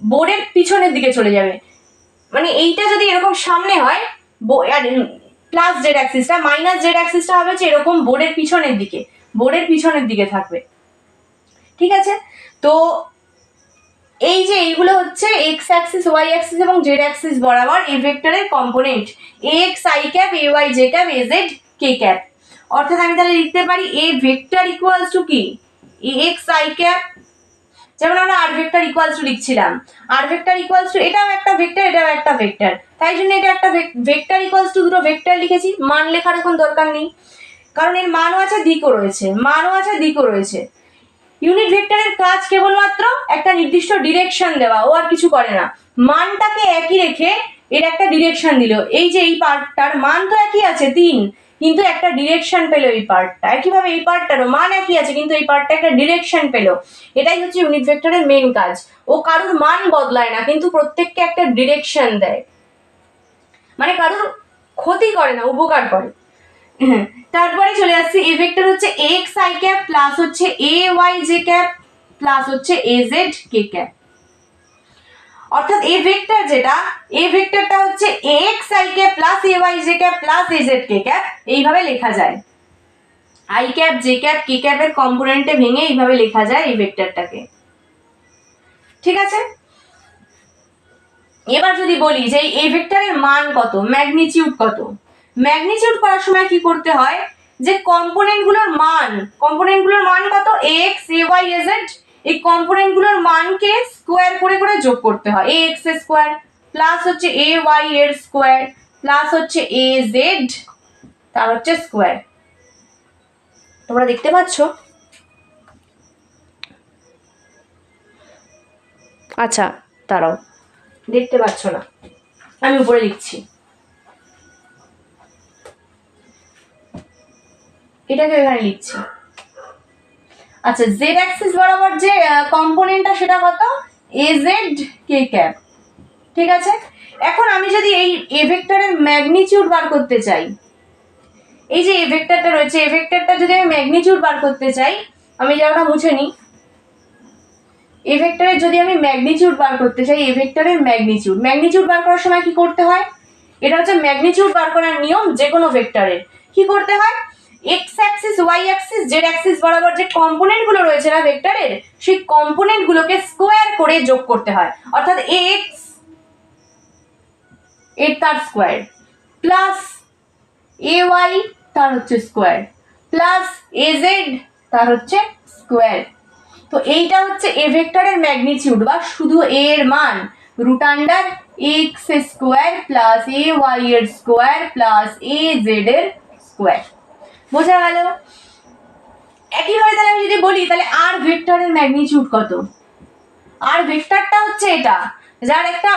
বোর্ডের পিছনের দিকে চলে যাবে। মানে এইটা যদি এরকম সামনে হয় প্লাস জেড অ্যাক্সিসটা, মাইনাস জেড অ্যাক্সিসটা হবে যে এরকম বোর্ডের পিছনের দিকে থাকবে। ঠিক আছে, তো এই যে এইগুলো হচ্ছে এক্স অ্যাক্সিস, ওয়াই অ্যাক্সিস এবং জেড অ্যাক্সিস বরাবর এ ভেক্টরের component a x i cap, a y j cap, a z k cap. অর্থাৎ আমি তাহলে লিখতে পারি এ ভেক্টর ইকুয়ালস টু কি, এ এক্স আই ক্যাপ, যেমন আমরা আর ভেক্টর ইকুয়ালস টু লিখছিলাম, আর ভেক্টর ইকুয়ালস টু এটাও একটা ভেক্টর, এটাও একটা ভেক্টর, তাই জন্য এটা একটা ভেক্টর ইকুয়ালস টু দুটো ভেক্টর লিখেছি। মান লেখার এখন দরকার নেই, কারণ এর মানও আছে দিকও রয়েছে, মানও আছে দিকও রয়েছে। ইউনিট ভেক্টরের কাজ কেবলমাত্র একটা নির্দিষ্ট ডিরেকশন দেওয়া, ও আর কিছু করে না। মানটাকে একই রেখে এর একটা ডিরেকশন দিল, এই যে এই পার্টটার মান তো একই আছে 3, কিন্তু একটা ডিরেকশন পেলো এই পার্টটা, একইভাবে এই পার্টটারও মান একই আছে কিন্তু এই পার্টটা একটা ডিরেকশন পেলো। এটাই হচ্ছে ইউনিট ভেক্টরের মেইন কাজ। ও কারুর মান বদলায় না, কিন্তু প্রত্যেককে একটা ডিরেকশন দেয়, মানে কারুর ক্ষতি করে না, উপকার করে। তারপরে চলে আসছে এ ভেক্টর হচ্ছে এক্স আই ক্যাপ প্লাস হচ্ছে a y j cap plus হচ্ছে এ জেড কে ক্যাপ। অর্থাৎ এ ভেক্টর যেটা, এ ভেক্টরটা হচ্ছে x i cap plus A y j cap plus A z k cap, এইভাবে লেখা যায়। I cap J cap k ক্যাপের কম্পোনেন্টে ভেঙে এইভাবে লেখা যায় এই ভেক্টরটাকে। ঠিক আছে, এবার যদি বলি যে এই ভেক্টরের মান কত, ম্যাগনিটিউড কত, ম্যাগনিটিউড করার সময় কি করতে হয়, যে কম্পোনেন্টগুলোর মান কত, x A Y A z, এই কম্পোনেন্টগুলোর মানকে স্কোয়ার করে করে যোগ করতে হয়। এ এক্স এর স্কোয়ার প্লাস হচ্ছে এ ওয়াই এর স্কোয়ার প্লাস হচ্ছে এ জেড তার হচ্ছে স্কোয়ার। তোমরা দেখতে পাচ্ছ? আচ্ছা দাঁড়াও, দেখতে পাচ্ছ না, আমি উপরে লিখছি, এটাকে এখানে লিখছি। আচ্ছা, জেড অ্যাক্সিস বরাবর যে কম্পোনেন্টটা সেটা কত, এ জেড কে ক্যাপ। ঠিক আছে, এখন আমি যদি এই এ ভেক্টরের ম্যাগনিটিউড বার করতে চাই, এই যে এ ভেক্টরটা রয়েছে, এ ভেক্টরটা যদি আমি ম্যাগনিটিউড বার করতে চাই, আমি জায়গাটা মুছে নিই। এ ভেক্টরের যদি আমি ম্যাগনিটিউড বার করতে চাই, এ ভেক্টরের ম্যাগনিটিউড বার করার সময় কি করতে হয়, এটা হচ্ছে ম্যাগনিটিউড বার করার নিয়ম যে কোনো ভেক্টরের। কি করতে হয়, x axis Y axis z axis বরাবর যে কম্পোনেন্ট গুলো রয়েছে না ভেক্টরের, সেই কম্পোনেন্ট গুলোকে স্কোয়ার করে যোগ করতে হয়। অর্থাৎ এক্স এর তার স্কোয়ার প্লাস এ ওয়াই তার হচ্ছে স্কোয়ার প্লাস এ জেড তার হচ্ছে স্কোয়ার। তো এইটা হচ্ছে এ ভেক্টরের ম্যাগনিটিউড বা শুধু এর মান, root under X square plus A Y এর স্কোয়ার প্লাস এ জেড এর স্কোয়ার। বোঝা গেল? একইভাবে তাহলে আমি যদি বলি, তাহলে আর ভেক্টরের ম্যাগনিটিউড কত, আর ভেক্টরটা হচ্ছে এটা, যার একটা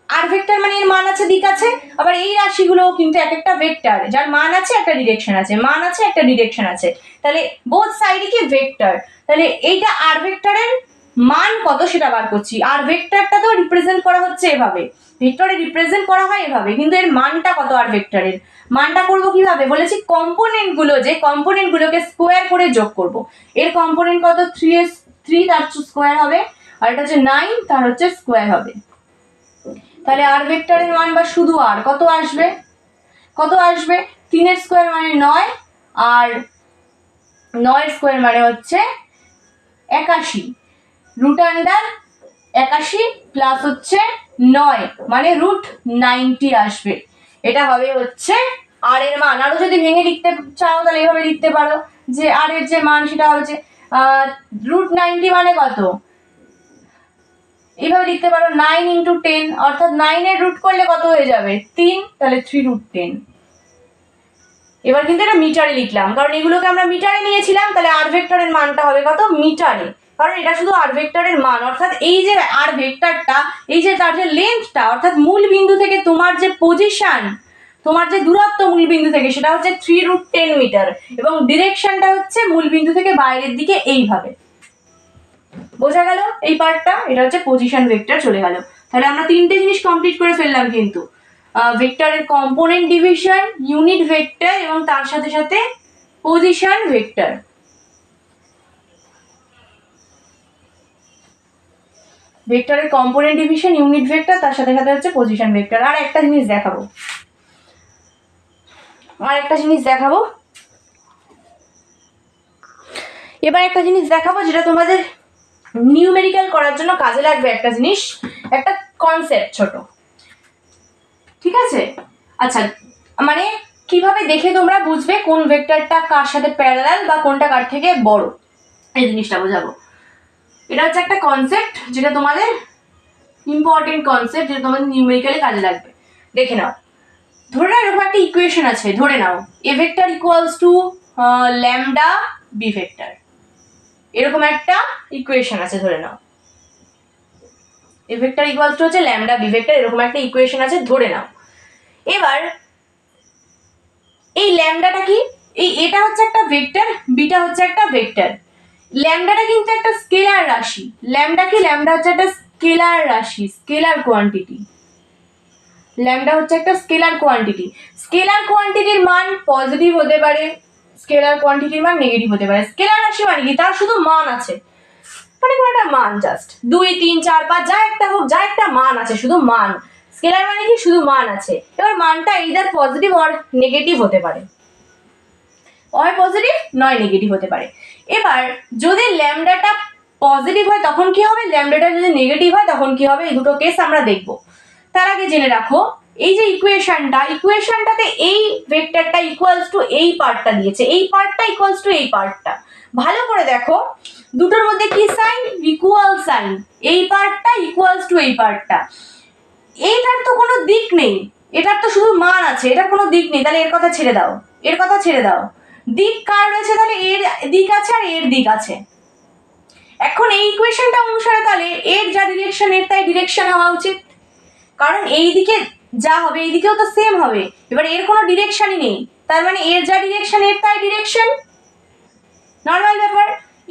আর ভেক্টর মানে এর মান আছে দিক আছে, আবার এই রাশিগুলো কিন্তু এক একটা ভেক্টর যার মান আছে একটা ডিরেকশন আছে, মান আছে একটা ডিরেকশন আছে, তাহলে বোথ সাইডই কি ভেক্টর। তাহলে এইটা আর ভেক্টরের মান কত সেটা বার করছি। আর ভেক্টরটা তো রিপ্রেজেন্ট করা হচ্ছে এভাবে, ভেক্টরে রিপ্রেজেন্ট করা হয় এভাবে, কিন্তু এর মানটা কত, আর ভেক্টরের মানটা করব কিভাবে বলেছি, কম্পোনেন্টগুলো, যে কম্পোনেন্টগুলোকে স্কোয়ার করে যোগ করব। এর কম্পোনেন্ট কত, 3 তার স্কোয়ার হবে, আর এটা হচ্ছে 9 তার হচ্ছে স্কোয়ার হবে। তাহলে আর ভেক্টরের মান বা শুধু আর কত আসবে, 3 এর স্কোয়ার মানে 9, আর 9 এর স্কোয়ার মানে হচ্ছে 81, রুট আন্ডার 81 প্লাস হচ্ছে 9 মানে রুট 90 আসবে। এটা হবে হচ্ছে আর এর মান। আরো যদি ভেঙে লিখতে চাও তাহলে এভাবে লিখতে পারো যে আর এর যে মান সেটা হচ্ছে রুট 90 মানে কত, এইভাবে লিখতে পারো 9 ইন্টু 10, অর্থাৎ 9 এর রুট করলে কত হয়ে যাবে 3, তাহলে 3 রুট 10। এবার কিন্তু এটা মিটারে লিখলাম, কারণ এগুলোকে আমরা মিটারে নিয়েছিলাম, তাহলে আর ভেক্টরের মানটা হবে কত মিটারে, কারণ এটা শুধু আর ভেক্টরের মান। অর্থাৎ এই যে আর ভেক্টরটা, এই যে তার যে লেন্থটা, অর্থাৎ মূল বিন্দু থেকে তোমার যে পজিশন, তোমার যে দূরত্ব মূল বিন্দু থেকে, সেটা হচ্ছে 3 রুট 10 মিটার, এবং ডিরেকশনটা হচ্ছে মূল বিন্দু থেকে বাইরের দিকে এইভাবে। বোঝা গেল এই পার্টটা? এটা হচ্ছে পজিশন ভেক্টর চলে গেল। তাহলে আমরা তিনটে জিনিস কমপ্লিট করে ফেললাম কিন্তু, ভেক্টরের কম্পোনেন্ট ডিভিশন, ইউনিট ভেক্টর এবং তার সাথে সাথে পজিশন ভেক্টর। ভেক্টরের কম্পোনেন্ট ডিভিশন, ইউনিট ভেক্টর, তার সাথে সাথে হচ্ছে পজিশন ভেক্টর। আর একটা জিনিস দেখাবো, এবার একটা জিনিস দেখাবো যেটা তোমাদের নিউমেরিক্যাল করার জন্য কাজে লাগবে একটা জিনিস, একটা কনসেপ্ট ছোট, ঠিক আছে? আচ্ছা, মানে কিভাবে দেখে তোমরা বুঝবে কোন ভেক্টরটা কার সাথে প্যারালাল বা কোনটা কার থেকে বড়, এই জিনিসটা বোঝাবো। এটা হচ্ছে একটা কনসেপ্ট যেটা তোমাদের ইম্পর্টেন্ট কনসেপ্ট, যেটা তোমাদের নিউমেরিক্যালি কাজে লাগবে। দেখে নাও, ধরে নাও এরকম একটা ইকুয়েশন আছে, ধরে নাও A vector equals to lambda B vector, এরকম একটা ইকুয়েশন আছে, ধরে নাও এ ভেক্টর ইকুয়ালস টু হচ্ছে ল্যামডা বি ভেক্টর, এরকম একটা ইকুয়েশন আছে ধরে নাও। এবার এই ল্যামডাটা কি, এটা হচ্ছে একটা ভেক্টর, বিটা হচ্ছে একটা ভেক্টর। ল্যামডাটা কিন্তু একটা স্কেলার রাশি। ল্যামডা কি, ল্যামডা হচ্ছে একটা স্কেলার রাশি, স্কেলার কোয়ান্টিটি। ল্যামডা হচ্ছে একটা স্কেলার কোয়ান্টিটি। স্কেলার কোয়ান্টিটির মান পজিটিভ হতে পারে, স্কেলার কোয়ান্টিটির মান নেগেটিভ হতে পারে। স্কেলার রাশি মানে কি, তার শুধু মান আছে, মানে কোনো একটা মান, জাস্ট 2 3 4 5 যা একটা হোক, যা একটা মান আছে, শুধু মান। স্কেলার মানে কি, শুধু মান আছে। এবার মানটা ইদার পজিটিভ অর নেগেটিভ হতে পারে, হয় পজিটিভ নয় নেগেটিভ হতে পারে। এবার যদি ল্যামডাটা পজিটিভ হয় তখন কি হবে, ল্যামডাটা যদি নেগেটিভ হয় তখন কি হবে, এই দুটো কেস আমরা দেখব। তার আগে জেনে রাখো, এই যে ইকুয়েশনটাতে এই ভেক্টরটা ইকুয়ালস টু এই পার্টটা দিয়েছে, এই পার্টটা ইকুয়ালস টু এই পার্টটা। ভালো করে দেখো, দুটোর মধ্যে কি সাইন, ইকুয়াল সাইন। এই পার্টটা ইকুয়ালস টু এই পার্টটা। এইটার তো কোনো দিক নেই, এটার তো শুধু মান আছে, এটার কোনো দিক নেই, তাহলে এর কথা ছেড়ে দাও, এর কথা ছেড়ে দাও। দিক কার রয়েছে, তাহলে এর দিক আছে আর এর দিক আছে। এখন এই ইকুয়েশনটা অনুসারে তাহলে এর যা ডিরেকশন, এর তাই ডিরেকশন হওয়া উচিত, কারণ এই দিকে যা হবে এই দিকেও তো সেম হবে। এবার এর কোনো ডিরেকশনই নেই, তার মানে এর যা ডিরেকশন এর তাই ডিরেকশন, নর্মাল ব্যাপার।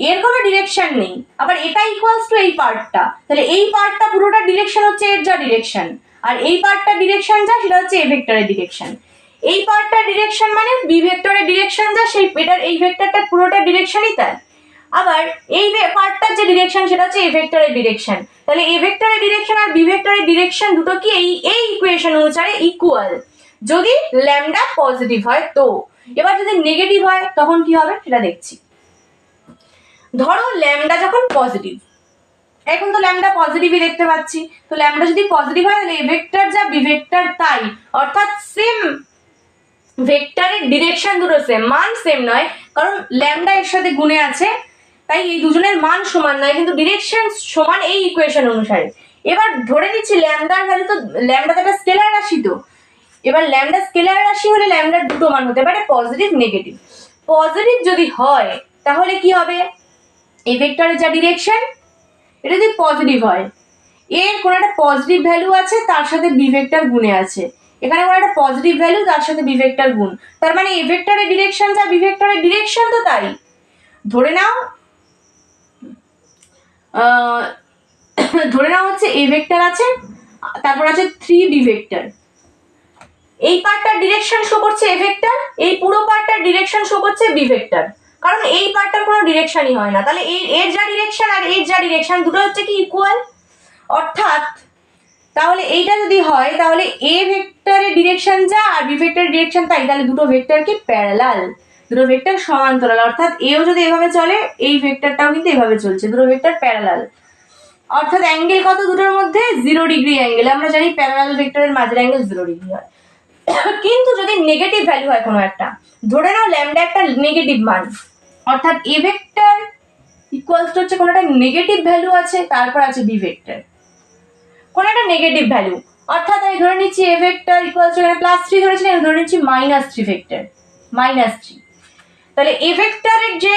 এর কোনো ডিরেকশন নেই, আবার এটা ইকুয়ালস টু এই পার্টটা, তাহলে এই পার্টটা পুরোটা ডিরেকশন হচ্ছে এর যা ডিরেকশন, আর এই পার্টটা ডিরেকশন যা সেটা হচ্ছে এ ভেক্টরের ডিরেকশন। এই পার্টটা ডিরেকশন মানে বি ভেক্টরের ডিরেকশন যা, সেই এটার এই ভেক্টরটা পুরোটা ডিরেকশনই তাই। আবার এই পার্টটার যে ডিরেকশন সেটা হচ্ছে এ ভেক্টরের ডিরেকশন, তাহলে এ ভেক্টরের ডিরেকশন আর বি ভেক্টরের ডিরেকশন দুটো কি এই ইকুয়েশন অনুসারে ইকুয়াল, যদি ল্যামডা পজিটিভ হয় তো। এবার যদি নেগেটিভ হয় তখন কি হবে সেটা দেখছি। ধরো ল্যামডা যখন পজিটিভ, এখন তো ল্যামডা পজিটিভই দেখতে পাচ্ছি, তো ল্যামডা যদি পজিটিভ হয় তাহলে এ ভেক্টর যা বি ভেক্টর তাই, অর্থাৎ সেম ভেক্টরের ডিরেকশন দুটো সেম, মান সেম নয়, কারণ ল্যামডা এর সাথে গুণে আছে, তাই এই দুজনের মান সমান নয়, কিন্তু ডিরেকশন সমান এই ইকুয়েশন অনুসারে। এবার ধরে নিচ্ছি ল্যামডার ভ্যালু, তো ল্যামডা তো একটা স্কেলার রাশি, তো এবার ল্যামডা স্কেলার রাশি হলে ল্যামডার দুটো মান হতে পারে, পজিটিভ নেগেটিভ। পজিটিভ যদি হয় তাহলে কি হবে, এই ভেক্টরের যা ডিরেকশন এটা যদি পজিটিভ হয়, এর কোনো একটা পজিটিভ ভ্যালু আছে, তার সাথে বি ভেক্টর গুণে আছে, এখানে কোনো একটা পজিটিভ ভ্যালু তার সাথে বি ভেক্টর গুণ, তার মানে এ ভেক্টরের ডিরেকশন যা বি ভেক্টরের ডিরেকশন তো তাই। ধরে নাও হচ্ছে এ ভেক্টর আছে, তারপর আছে 3 বি ভেক্টর। এই পার্টটার ডিরেকশন শো করছে এ ভেক্টর, এই পুরো পার্টটার ডিরেকশন শো করছে বি ভেক্টর, কারণ এই পার্টটার কোনো ডিরেকশনই হয় না, তাহলে এর যা ডিরেকশন আর এর যা ডিরেকশন দুটো হচ্ছে কি ইকুয়াল। অর্থাৎ তাহলে এইটা যদি হয় তাহলে এ ভেক্টরের ডিরেকশন যা আর বি ভেক্টরের ডিরেকশন তাই, তাহলে দুটো ভেক্টর কি প্যারালাল, দুটো ভেক্টর সমান্তরাল, অর্থাৎ এও যদি এভাবে চলে এই ভেক্টরটাও কিন্তু এভাবে চলছে, দুটো ভেক্টর প্যারালাল। অর্থাৎ অ্যাঙ্গেল কত দুটোর মধ্যে, 0 ডিগ্রি অ্যাঙ্গেল। আমরা জানি প্যারালাল ভেক্টরের মাঝের অ্যাঙ্গেল 0 ডিগ্রি হয়। কিন্তু যদি নেগেটিভ ভ্যালু হয় কোনো একটা, ধরে নাও ল্যামডা একটা নেগেটিভ মান, অর্থাৎ এ ভেক্টর ইকুয়ালস টু হচ্ছে কোনো একটা নেগেটিভ ভ্যালু আছে, তারপর আছে বি ভেক্টর কোনো একটা নেগেটিভ ভ্যালু, অর্থাৎ আমি ধরে নিচ্ছি এ ভেক্টর ইকুয়ালস টু +3 ধরেছিলাম, আমি ধরে নিচ্ছি -3 ভেক্টর, -3। তাহলে এ ভেক্টরের যে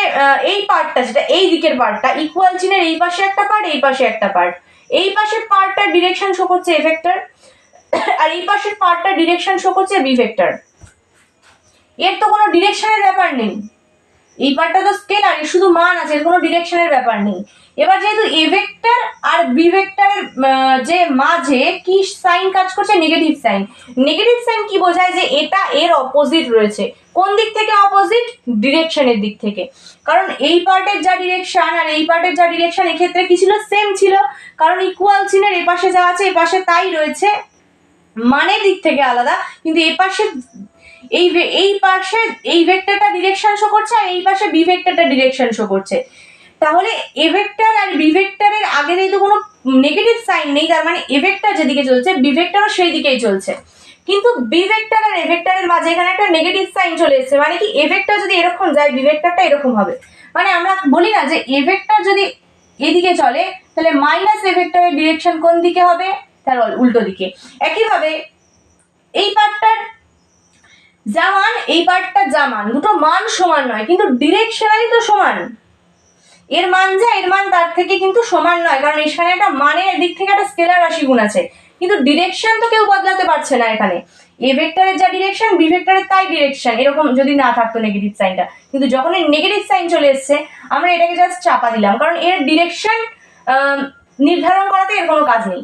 এই পার্টটা, যেটা এই দিকের পার্টটা, ইকুয়াল চিহ্নের এই পাশে একটা পার্ট, এই পাশে একটা পার্ট, এই পাশের পার্টটার ডিরেকশন শো করছে এ ভেক্টর, আর এই পাশের পার্টটার ডিরেকশন শো করছে বি ভেক্টর। এর তো কোনো ডিরেকশনের ব্যাপার নেই, এই পার্টটা তো স্কেলার, এর শুধু মান আছে, এর কোনো ডিরেকশনের ব্যাপার নেই। এবার যেহেতু এ ভেক্টর আর বি ভেক্টরের যে মাঝে কি সাইন কাজ করছে, নেগেটিভ সাইন। নেগেটিভ সাইন কি বোঝায়, যে এটা এর অপোজিট রয়েছে। কোন দিক থেকে অপোজিট, ডিরেকশনের দিক থেকে, কারণ এই পার্টের যা ডিরেকশন আর এই পার্টের যা ডিরেকশন এক্ষেত্রে কি ছিল, সেম ছিল, কারণ ইকুয়াল চিহ্নের এ পাশে যা আছে এ পাশে তাই রয়েছে, মানের দিক থেকে আলাদা, কিন্তু এ পাশে এই পাশে এই ভেক্টরটা ডিরেকশন শো করছে আর এই পাশে বি ভেক্টরটা ডিরেকশন শো করছে, তাহলে এ ভেক্টর আর বি ভেক্টরের আগে যেহেতু কোনো নেগেটিভ সাইন নেই, তার মানে এ ভেক্টর যেদিকে চলছে বি ভেক্টরও সেই দিকেই চলছে। কিন্তু বি ভেক্টর আর এ ভেক্টরের মাঝে এখানে একটা নেগেটিভ সাইন চলে এসেছে, মানে কি এ ভেক্টর যদি এরকম যায় বি ভেক্টরটা এরকম হবে। মানে আমরা বলি না যে এ ভেক্টর যদি এদিকে চলে তাহলে মাইনাস এ ভেক্টরের ডিরেকশন কোন দিকে হবে, তার উল্টো দিকে। একইভাবে এই পার্টটার যা মান এই পার্টটার যা মান, দুটো মান সমান নয় কিন্তু ডিরেকশনালি তো সমান। এর মান যা এর মান তার থেকে কিন্তু সমান নয়, কারণ এখানে একটা মানের দিক থেকে একটা স্কেলার রাশি গুণ আছে, কিন্তু ডিরেকশন তো কেউ বদলাতে পারছে না। এখানে এ ভেক্টরের যা ডিরেকশন বি ভেক্টরের তাই ডিরেকশন, এরকম যদি না থাকতো নেগেটিভ সাইনটা। কিন্তু যখন এই নেগেটিভ সাইন চলে এসছে আমরা এটাকে জাস্ট চাপা দিলাম, কারণ এর ডিরেকশন নির্ধারণ করাতে এর কোনো কাজ নেই,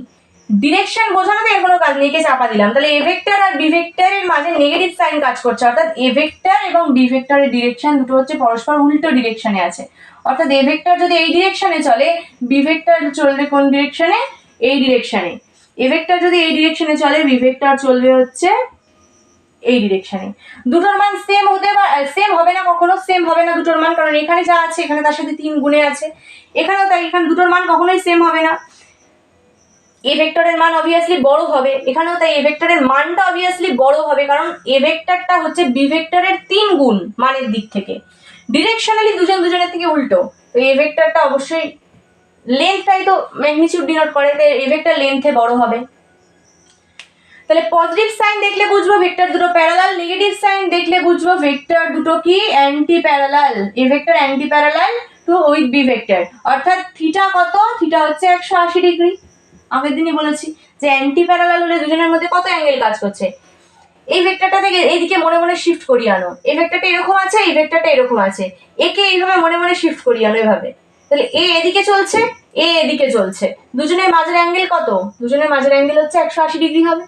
ডিরেকশন বোঝানোতে এর কোনো কাজ নেই, কে চাপা দিলাম। তাহলে এ ভেক্টর আর বি ভেক্টরের মাঝে নেগেটিভ সাইন কাজ করছে, অর্থাৎ এ ভেক্টর এবং বি ভেক্টরের ডিরেকশন দুটো হচ্ছে পরস্পর উল্টো ডিরেকশনে আছে। অর্থাৎ এ ভেক্টর যদি এই ডিরেকশনে চলে বি ভেক্টর চলবে কোন ডিরেকশনে, এই ডিরেকশনে। এ ভেক্টর যদি এই ডিরেকশনে চলে বি ভেক্টর চলবে হচ্ছে এই ডিরেকশনে। দুটোর মান সেম হতে সেম হবে না, কখনো সেম হবে না দুটোর মান, কারণ এখানে যা আছে এখানে তার সাথে 3 গুণে আছে, এখানেও তাই, এখানে দুটোর মান কখনোই সেম হবে না। এ ভেক্টরের মান অবভিয়াসলি বড় হবে, এখানেও তাই এ ভেক্টরের মানটা অবভিয়াসলি বড় হবে, কারণ এ ভেক্টরটা হচ্ছে বি ভেক্টরের 3 গুণ মানের দিক থেকে, ডিরেকশনালি দুজনের থেকে উল্টো। তো এ ভেক্টরটা অবশ্যই লেন্থটাই তো ম্যাগনিটিউড ডিনোট করে, তাই এ ভেক্টর লেন্থে বড় হবে। তাহলে পজিটিভ সাইন দেখলে বুঝবো ভেক্টর দুটো প্যারালাল, নেগেটিভ সাইন দেখলে বুঝবো ভেক্টর দুটো কি anti parallel. A vector anti parallel to with b vector, অর্থাৎ থিটা কত, থিটা হচ্ছে 180 ডিগ্রি। আগের দিনই বলেছি যে অ্যান্টি প্যারালাল হলে দুজনের মধ্যে কত অ্যাঙ্গেল কাজ করছে। এই ভেক্টরটা থেকে এইদিকে মনে মনে শিফট করিয়ে আনো, এই ভেক্টরটা এরকম আছে এই ভেক্টরটা এরকম আছে, একে এইভাবে মনে মনে শিফট করিয়ে আনো এভাবে। তাহলে এ এদিকে চলছে এ এদিকে চলছে, দুজনের মাঝের অ্যাঙ্গেল কত, দুজনের মাঝের অ্যাঙ্গেল হচ্ছে 180 ডিগ্রি হবে।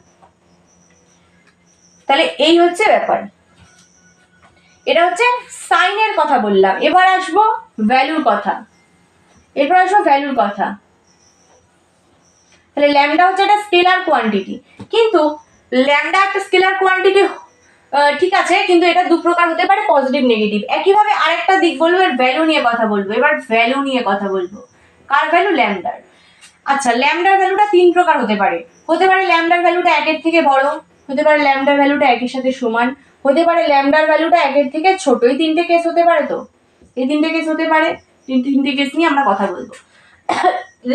তাহলে এই হচ্ছে ব্যাপার, এটা হচ্ছে সাইনের কথা বললাম। এবার আসবো ভ্যালুর কথা, তাহলে ল্যামডা হচ্ছে একটা স্কেলার কোয়ান্টিটি, কিন্তু ল্যামডা একটা স্কেলার কোয়ান্টিটি ঠিক আছে, কিন্তু এটা দু প্রকার হতে পারে, পজিটিভ নেগেটিভ। একইভাবে আরেকটা দিক বলবো, এর ভ্যালু নিয়ে কথা বলবো। এবার ভ্যালু নিয়ে কথা বলবো, কার ভ্যালু, ল্যামডার। আচ্ছা, ল্যামডার ভ্যালুটা 3 প্রকার হতে পারে। ল্যামডার ভ্যালুটা 1 এর থেকে বড়, হতে পারে ল্যামডার ভ্যালুটা 1 এর সাথে সমান, হতে পারে ল্যামডার ভ্যালুটা 1 এর থেকে ছোট। এই 3টে কেস হতে পারে, তো এই 3টে কেস হতে পারে, 3টে কেস নিয়ে আমরা কথা বলবো।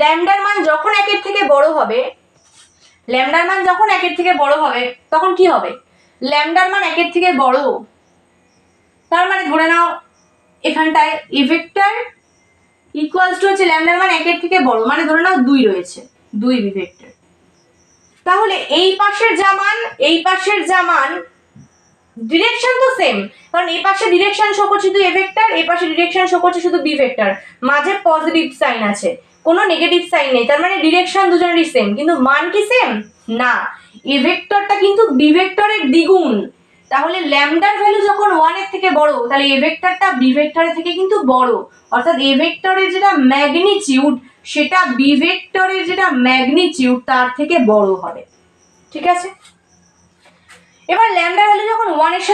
ল্যামডার মান যখন 1 এর থেকে বড় হবে, তখন কি হবে, ল্যামডার মান 1 এর থেকে বড়, তার মানে ধরে নাও এখানটায় এ ভেক্টর ইকুয়ালস টু হচ্ছে ল্যামডার মান 1 এর থেকে বড়, মানে ধরে নাও 2 রয়েছে, 2 বি ভেক্টর। তাহলে এই পাশের যা মান ডিরেকশন তো সেম, কারণ এই পাশে ডিরেকশন শো করছে শুধু এ ভেক্টর, এই পাশে ডিরেকশন শো করছে শুধু বি ভেক্টর, মাঝে পজিটিভ সাইন আছে, কোনো নেগেটিভ সাইন নেই, তার মানে ডিরেকশন দুজনেরই সেম, কিন্তু মান কি সেম না, এ ভেক্টরটা কিন্তু বি ভেক্টরের দ্বিগুণ। তাহলে ল্যামডার ভ্যালু যখন 1 এর থেকে বড়, তাহলে এ ভেক্টরটা বি ভেক্টরের থেকে কিন্তু বড়, অর্থাৎ এ ভেক্টরের যেটা ম্যাগনিটিউড সেটা বি ভেক্টরের যেটা ম্যাগনিটিউড তার থেকে বড় হবে। ঠিক আছে, এবার ল্যামডার ভ্যালু যখন 1 এর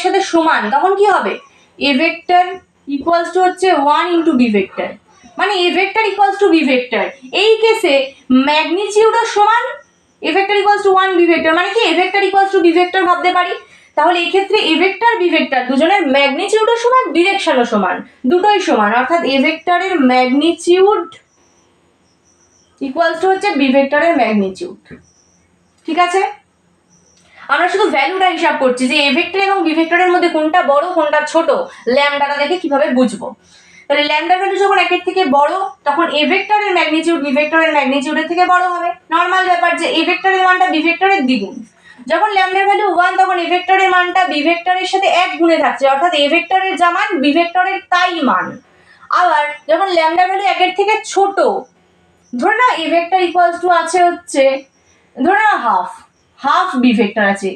সাথে সমান, তখন কি হবে, এ ভেক্টর ইকুয়ালস টু হচ্ছে 1 ইনটু বি ভেক্টর, মানে a vector equals to b vector. এই কেসে ম্যাগনিটিউডও সমান, a vector equals to 1 b vector, মানে কি a vector equals to b vector ভাবতে পারি। তাহলে এই ক্ষেত্রে এ ভেক্টর বি ভেক্টর দুজনের ম্যাগনিটিউডও সমান, ডিরেকশনও সমান, দুটোই সমান, অর্থাৎ এ ভেক্টরের ম্যাগনিটিউড ইকুয়ালস টু হচ্ছে বি ভেক্টরের ম্যাগনিটিউড। ঠিক আছে, আমরা শুধু ভ্যালুটা হিসাব করছি যে এ ভেক্টর এবং বি ভেক্টরের মধ্যে কোনটা বড় কোনটা ছোট, ল্যামডাটা দেখে কিভাবে বুঝবো। তাহলে ল্যামডার ভ্যালু যখন 1 এর থেকে বড়, তখন এ ভেক্টরের ম্যাগনিটিউড বি ভেক্টরের ম্যাগনিটিউডের থেকে বড় হবে, নরমাল ব্যাপার যে এ ভেক্টরের মানটা বি ভেক্টরের দ্বিগুণ। যখন ল্যামডার ভ্যালু 1, তখন এ ভেক্টরের মানটা বি ভেক্টরের সাথে 1 গুণে থাকছে, অর্থাৎ এ ভেক্টরের যা মান বি ভেক্টরের তাই মান। আবার যখন ল্যামডার ভ্যালু 1 এর থেকে ছোট, ধরে নাও এ ভেক্টর ইকুয়ালস টু আছে হচ্ছে ধরে নাও হাফ বি ভেক্টর আছে,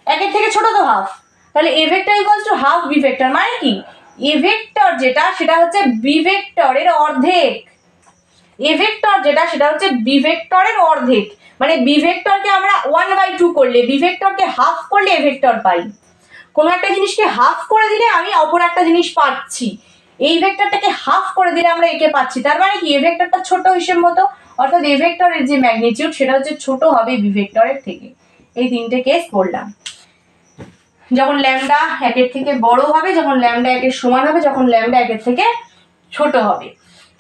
1 এর থেকে ছোট তো হাফ, তাহলে a vector equals to half b vector, মানে কি এ ভেক্টর যেটা সেটা হচ্ছে বি ভেক্টরের অর্ধেক, মানে বি ভেক্টরকে আমরা 1/2 করলে, বি ভেক্টরকে হাফ করলে এ ভেক্টর পাই। কোনো একটা জিনিসকে হাফ করে দিলে আমি অপর একটা জিনিস পাচ্ছি, এই ভেক্টরটাকে হাফ করে দিলে আমরা একে পাচ্ছি, তার মানে কি এ ভেক্টরটা ছোট হিসেব মতো, অর্থাৎ এ ভেক্টরের যে ম্যাগনিটিউড সেটা হচ্ছে ছোট হবে বি ভেক্টরের থেকে। এই তিনটে কেস পড়লাম। যখন ল্যামডা একের থেকে বড় হবে, যখন ল্যামডা একের সমান হবে, যখন ল্যামডা একের থেকে ছোট হবে।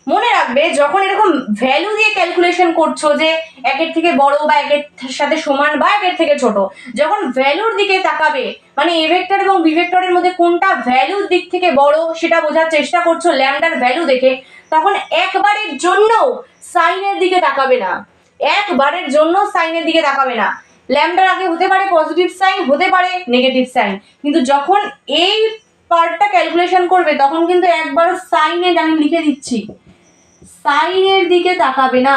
মনে রাখবে যখন এরকম ভ্যালু দিয়ে ক্যালকুলেশন করছো যে একের থেকে বড় বা একের সাথে সমান বা একের থেকে ছোট, যখন ভ্যালুর দিকে তাকাবে মানে এ ভেক্টর এবং বি ভেক্টরের মধ্যে কোনটা ভ্যালুর দিক থেকে বড় সেটা বোঝার চেষ্টা করছো ল্যামডার ভ্যালু দেখে, তখন একবারের জন্য সাইনের দিকে তাকাবে না, একবারের জন্য সাইনের দিকে তাকাবে না। ল্যামডার আগে হতে পারে পজিটিভ সাইন, হতে পারে নেগেটিভ সাইন, কিন্তু যখন এই পার্টটা ক্যালকুলেশন করবে তখন কিন্তু একবারও সাইনের, আমি লিখে দিচ্ছি, সাইনের দিকে তাকাবে না,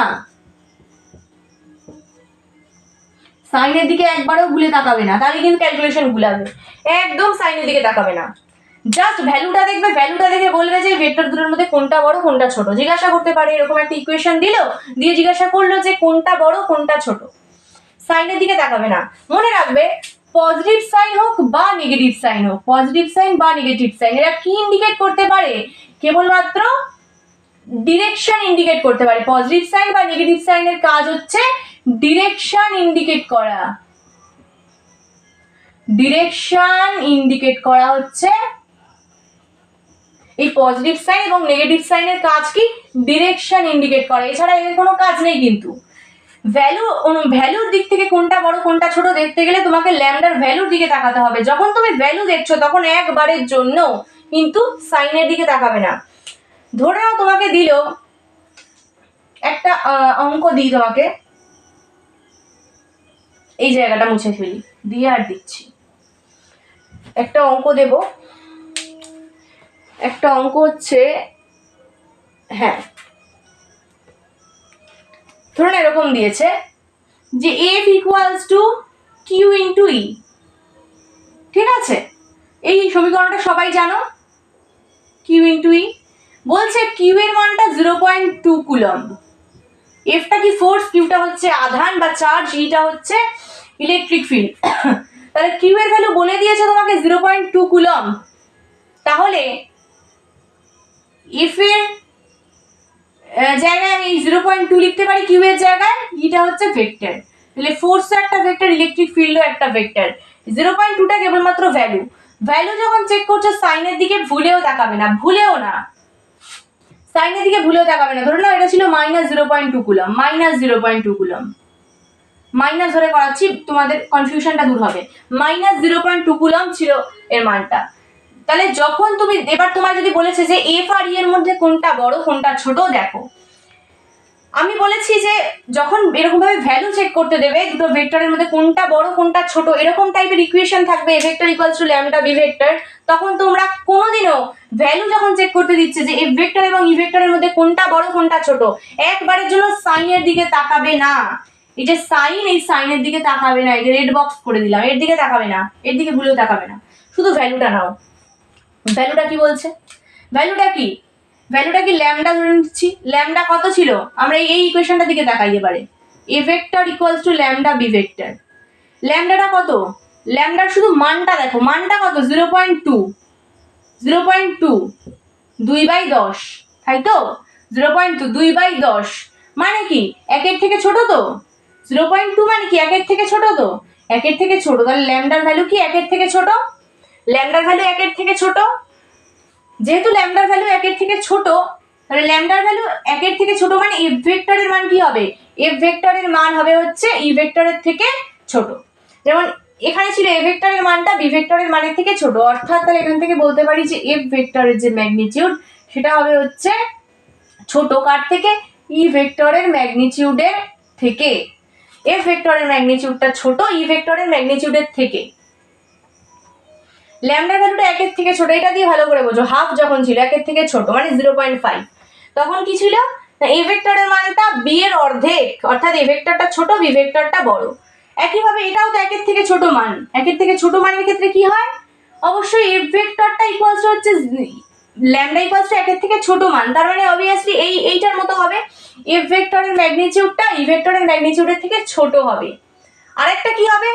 সাইনের দিকে একবারও ভুলে তাকাবে না, তাহলে কিন্তু ক্যালকুলেশন ভুলাবে। একদম সাইনের দিকে তাকাবে না, জাস্ট ভ্যালুটা দেখবে, ভ্যালুটা দেখে বলবে যে ভেক্টর দুটোর মধ্যে কোনটা বড় কোনটা ছোট। জিজ্ঞাসা করতে পারে, এরকম একটা ইকুয়েশন দিল, দিয়ে জিজ্ঞাসা করলো যে কোনটা বড় কোনটা ছোট, সাইনের দিকে তাকাবে না। মনে রাখবে পজিটিভ সাইন হোক বা নেগেটিভ সাইন হোক, পজিটিভ সাইন বা নেগেটিভ সাইন এরা কি ইন্ডিকেট করতে পারে, কেবলমাত্র ডিরেকশন ইন্ডিকেট করতে পারে। পজিটিভ সাইন বা নেগেটিভ সাইনের কাজ হচ্ছে ডিরেকশন ইন্ডিকেট করা, ডিরেকশন ইন্ডিকেট করা হচ্ছে এই পজিটিভ সাইন এবং নেগেটিভ সাইনের কাজ কি, ডিরেকশন ইন্ডিকেট করা, এছাড়া এর কোনো কাজ নেই। কিন্তু ভ্যালুর দিক থেকে কোনটা বড় কোনটা ছোট দেখতে গেলে তোমাকে ল্যামডার ভ্যালুর দিকে তাকাতে হবে। যখন তুমি ভ্যালু দেখছো তখন একবারের জন্য কিন্তু সাইনের দিকে তাকাবে না। ধরে নাও তোমাকে দিল একটা অঙ্ক, দিই তোমাকে, এই জায়গাটা মুছে ফেলি, দিয়ে আর দিচ্ছি, একটা অঙ্ক দেব, একটা অঙ্ক হচ্ছে, হ্যাঁ ধরুন এরকম দিয়েছে যে F equals to Q into E, ঠিক আছে? এই সমীকরণটা সবাই জানো, কিউ ইন্টু ই। বলছে কিউ এর মানটা 0.2 কুলম্ব, এফটা কি ফোর্স, কিউটা হচ্ছে আধান বা চার্জ, ইটা হচ্ছে ইলেকট্রিক ফিল্ড। তাহলে কিউ এর ভ্যালু বলে দিয়েছে তোমাকে 0.2 কুলম্ব, তাহলে এফ এর জায়গায় আমি 0.2 লিখতে পারি, কিউ এর জায়গায়, ইটা হচ্ছে ভেক্টর, তাহলে ফোর্সও একটা ভেক্টর, ইলেকট্রিক ফিল্ডও একটা ভেক্টর। 0.2টা কেবলমাত্র ভ্যালু, ভ্যালু যখন চেক করছো সাইনের দিকে ভুলেও তাকাবে না, ভুলেও না, সাইনের দিকে ভুলেও তাকাবে না। ধরে নাও এটা ছিল -0.2 কুলম্ব, -0.2 কুলম্ব, মাইনাস ধরে করাচ্ছি তোমাদের কনফিউশনটা দূর হবে, -0.2 কুলম্ব ছিল এর মানটা। তাহলে যখন তুমি এবার তোমার যদি বলেছে যে এফ আর ই এর মধ্যে কোনটা বড় কোনটা ছোট দেখো, আমি বলেছি যে যখন এরকম ভাবে ভ্যালু চেক করতে দেবে দুটো ভেক্টরের মধ্যে কোনটা বড় কোনটা ছোট এরকম টাইপের ইকুয়েশন থাকবে, a vector equals to lambda B vector, তখন তোমরা কোনোদিনও ভ্যালু যখন চেক করতে দিচ্ছে যে এফ ভেক্টর এবং ই ভেক্টরের মধ্যে কোনটা বড় কোনটা ছোট, একবারের জন্য সাইনের দিকে তাকাবে না। এই যে সাইন, এই সাইনের দিকে তাকাবে না, এই যে রেড বক্স করে দিলাম, এর দিকে তাকাবে না, এর দিকে ভুলেও তাকাবে না, শুধু ভ্যালুটা নাও। ভ্যালুটা কি বলছে, ভ্যালুটা কি, ভ্যালুটা কি ল্যামডা ধরে নিচ্ছি, ল্যামডা কত ছিল, আমরা এই ইকুয়েশনটার দিকে তাকাই এবারে, A vector equals to lambda B vector, ল্যামডাটা কত, ল্যামডার শুধু মানটা দেখো, মানটা কত 0.2, 0.2 2/10, তাই তো 0.2 2/10 মানে কি একের থেকে ছোট, তো 0.2 মানে কি একের থেকে ছোট, তো একের থেকে ছোট, তাহলে ল্যামডার ভ্যালু কি একের থেকে ছোট, ল্যামডার ভ্যালু একের থেকে ছোট, যেহেতু ল্যামডার ভ্যালু একের থেকে ছোট, তাহলে ল্যামডার ভ্যালু একের থেকে ছোট মানে এফ ভেক্টরের মান কি হবে, এফ ভেক্টরের মান হবে হচ্ছে ই ভেক্টরের থেকে ছোট। যেমন এখানে ছিল এ ভেক্টরের মানটা বি ভেক্টরের মানের থেকে ছোট, অর্থাৎ তাহলে এখান থেকে বলতে পারি যে এফ ভেক্টরের যে ম্যাগনিটিউড সেটা হবে হচ্ছে ছোট কার থেকে, ই ভেক্টরের ম্যাগনিটিউডের থেকে, এফ ভেক্টরের ম্যাগনিটিউডটা ছোট ই ভেক্টরের ম্যাগনিটিউডের থেকে। ল্যামডার ভ্যালুটা একের থেকে ছোট, এটা দিয়ে ভালো করে বোঝো, হাফ যখন ছিল একের থেকে ছোট মানে 0.5, তখন কি ছিল, এ ভেক্টরের মানটা বি এর অর্ধেক, অর্থাৎ এ ভেক্টরটা ছোট বি ভেক্টরটা বড়। একইভাবে এটাও তো একের থেকে ছোট মান, একের থেকে ছোট মানের ক্ষেত্রে কি হয়, অবশ্যই এফ ভেক্টরটা ইকুয়ালস হচ্ছে ল্যামডা ইকুয়ালস টু একের থেকে ছোট মান, তার মানে অবভিয়াসলি এইটার মতো হবে, এফ ভেক্টরের ম্যাগনিটিউডটা ই ভেক্টরের ম্যাগনিটিউডের থেকে ছোট হবে। আরেকটা কি হবে,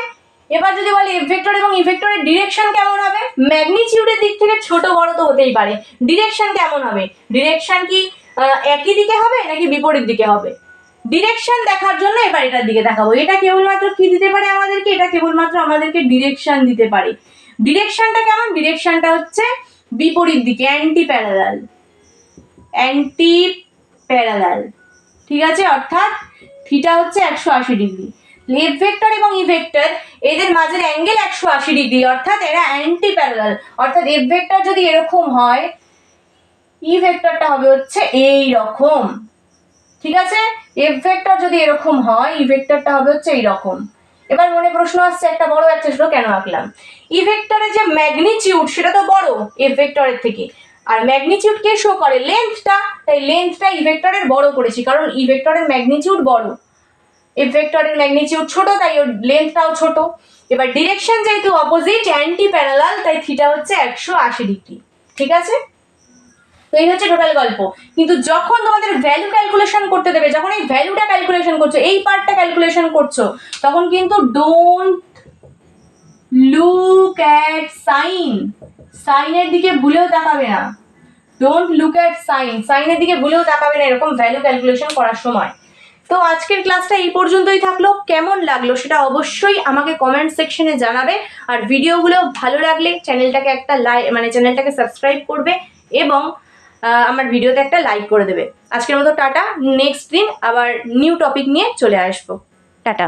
এবার যদি বলে এফ ভেক্টর এবং ই ভেক্টরের ডিরেকশন কেমন হবে, ম্যাগনিটিউডের দিক থেকে ছোট বড় তো হতেই পারে, ডিরেকশন কেমন হবে, ডিরেকশন কি একই দিকে হবে নাকি বিপরীত দিকে হবে, ডিরেকশন দেখার জন্য এবার এটার দিকে দেখাবো। এটা কেবলমাত্র কি দিতে পারে আমাদেরকে, এটা কেবলমাত্র আমাদেরকে ডিরেকশন দিতে পারে। ডিরেকশনটা কেমন, ডিরেকশনটা হচ্ছে বিপরীত দিকে, অ্যান্টি প্যারালাল, অ্যান্টি প্যারালাল, ঠিক আছে, অর্থাৎ থিটা হচ্ছে 180 ডিগ্রি। এফ ভেক্টর এবং ই ভেক্টর এদের মাঝের অ্যাঙ্গেল 180 ডিগ্রি, অর্থাৎ এরা অ্যান্টি প্যারালাল। অর্থাৎ এফ ভেক্টর যদি এরকম হয়, ই ভেক্টরটা হবে হচ্ছে এই রকম, ঠিক আছে, এফ ভেক্টর যদি এরকম হয়, ই ভেক্টরটা হবে হচ্ছে এই রকম। এবার মনে প্রশ্ন আসছে, একটা বড় একটা ছোট কেন আঁকলাম, ই ভেক্টরের যে ম্যাগনিটিউড সেটা তো বড় এফ ভেক্টরের থেকে, আর ম্যাগনিটিউড কে শো করে, লেন্থটা, তাই লেন্থটা ই ভেক্টরের বড় করেছি, কারণ ই ভেক্টরের ম্যাগনিটিউড বড়, এফ ভেক্টরের ম্যাগনিটিউড ছোট, তাই ওর লেন্থটাও ছোট। এবার ডিরেকশন যেহেতু অপোজিট, অ্যান্টি প্যারালাল, তাই থিটা হচ্ছে 180 ডিগ্রি, ঠিক আছে। তো এই হচ্ছে টোটাল গল্প। কিন্তু যখন তোমাদের ভ্যালু ক্যালকুলেশন করতে দেবে, যখন এই ভ্যালুটা ক্যালকুলেশন করছো, এই পার্টটা ক্যালকুলেশন করছো, তখন কিন্তু ডোন্ট লুক অ্যাট সাইন, সাইনের দিকে ভুলেও তাকাবে না, ডোন্ট লুক অ্যাট সাইন, সাইনের দিকে ভুলেও তাকাবে না এরকম ভ্যালু ক্যালকুলেশন করার সময়। তো আজকের ক্লাসটা এই পর্যন্তই থাকলো, কেমন লাগলো সেটা অবশ্যই আমাকে কমেন্ট সেকশনে জানাবে, আর ভিডিওগুলো ভালো লাগলে চ্যানেলটাকে একটা চ্যানেলটাকে সাবস্ক্রাইব করবে এবং আমার ভিডিওতে একটা লাইক করে দেবে। আজকের মতো টাটা, নেক্সট দিন আবার নিউ টপিক নিয়ে চলে আসবো, টাটা।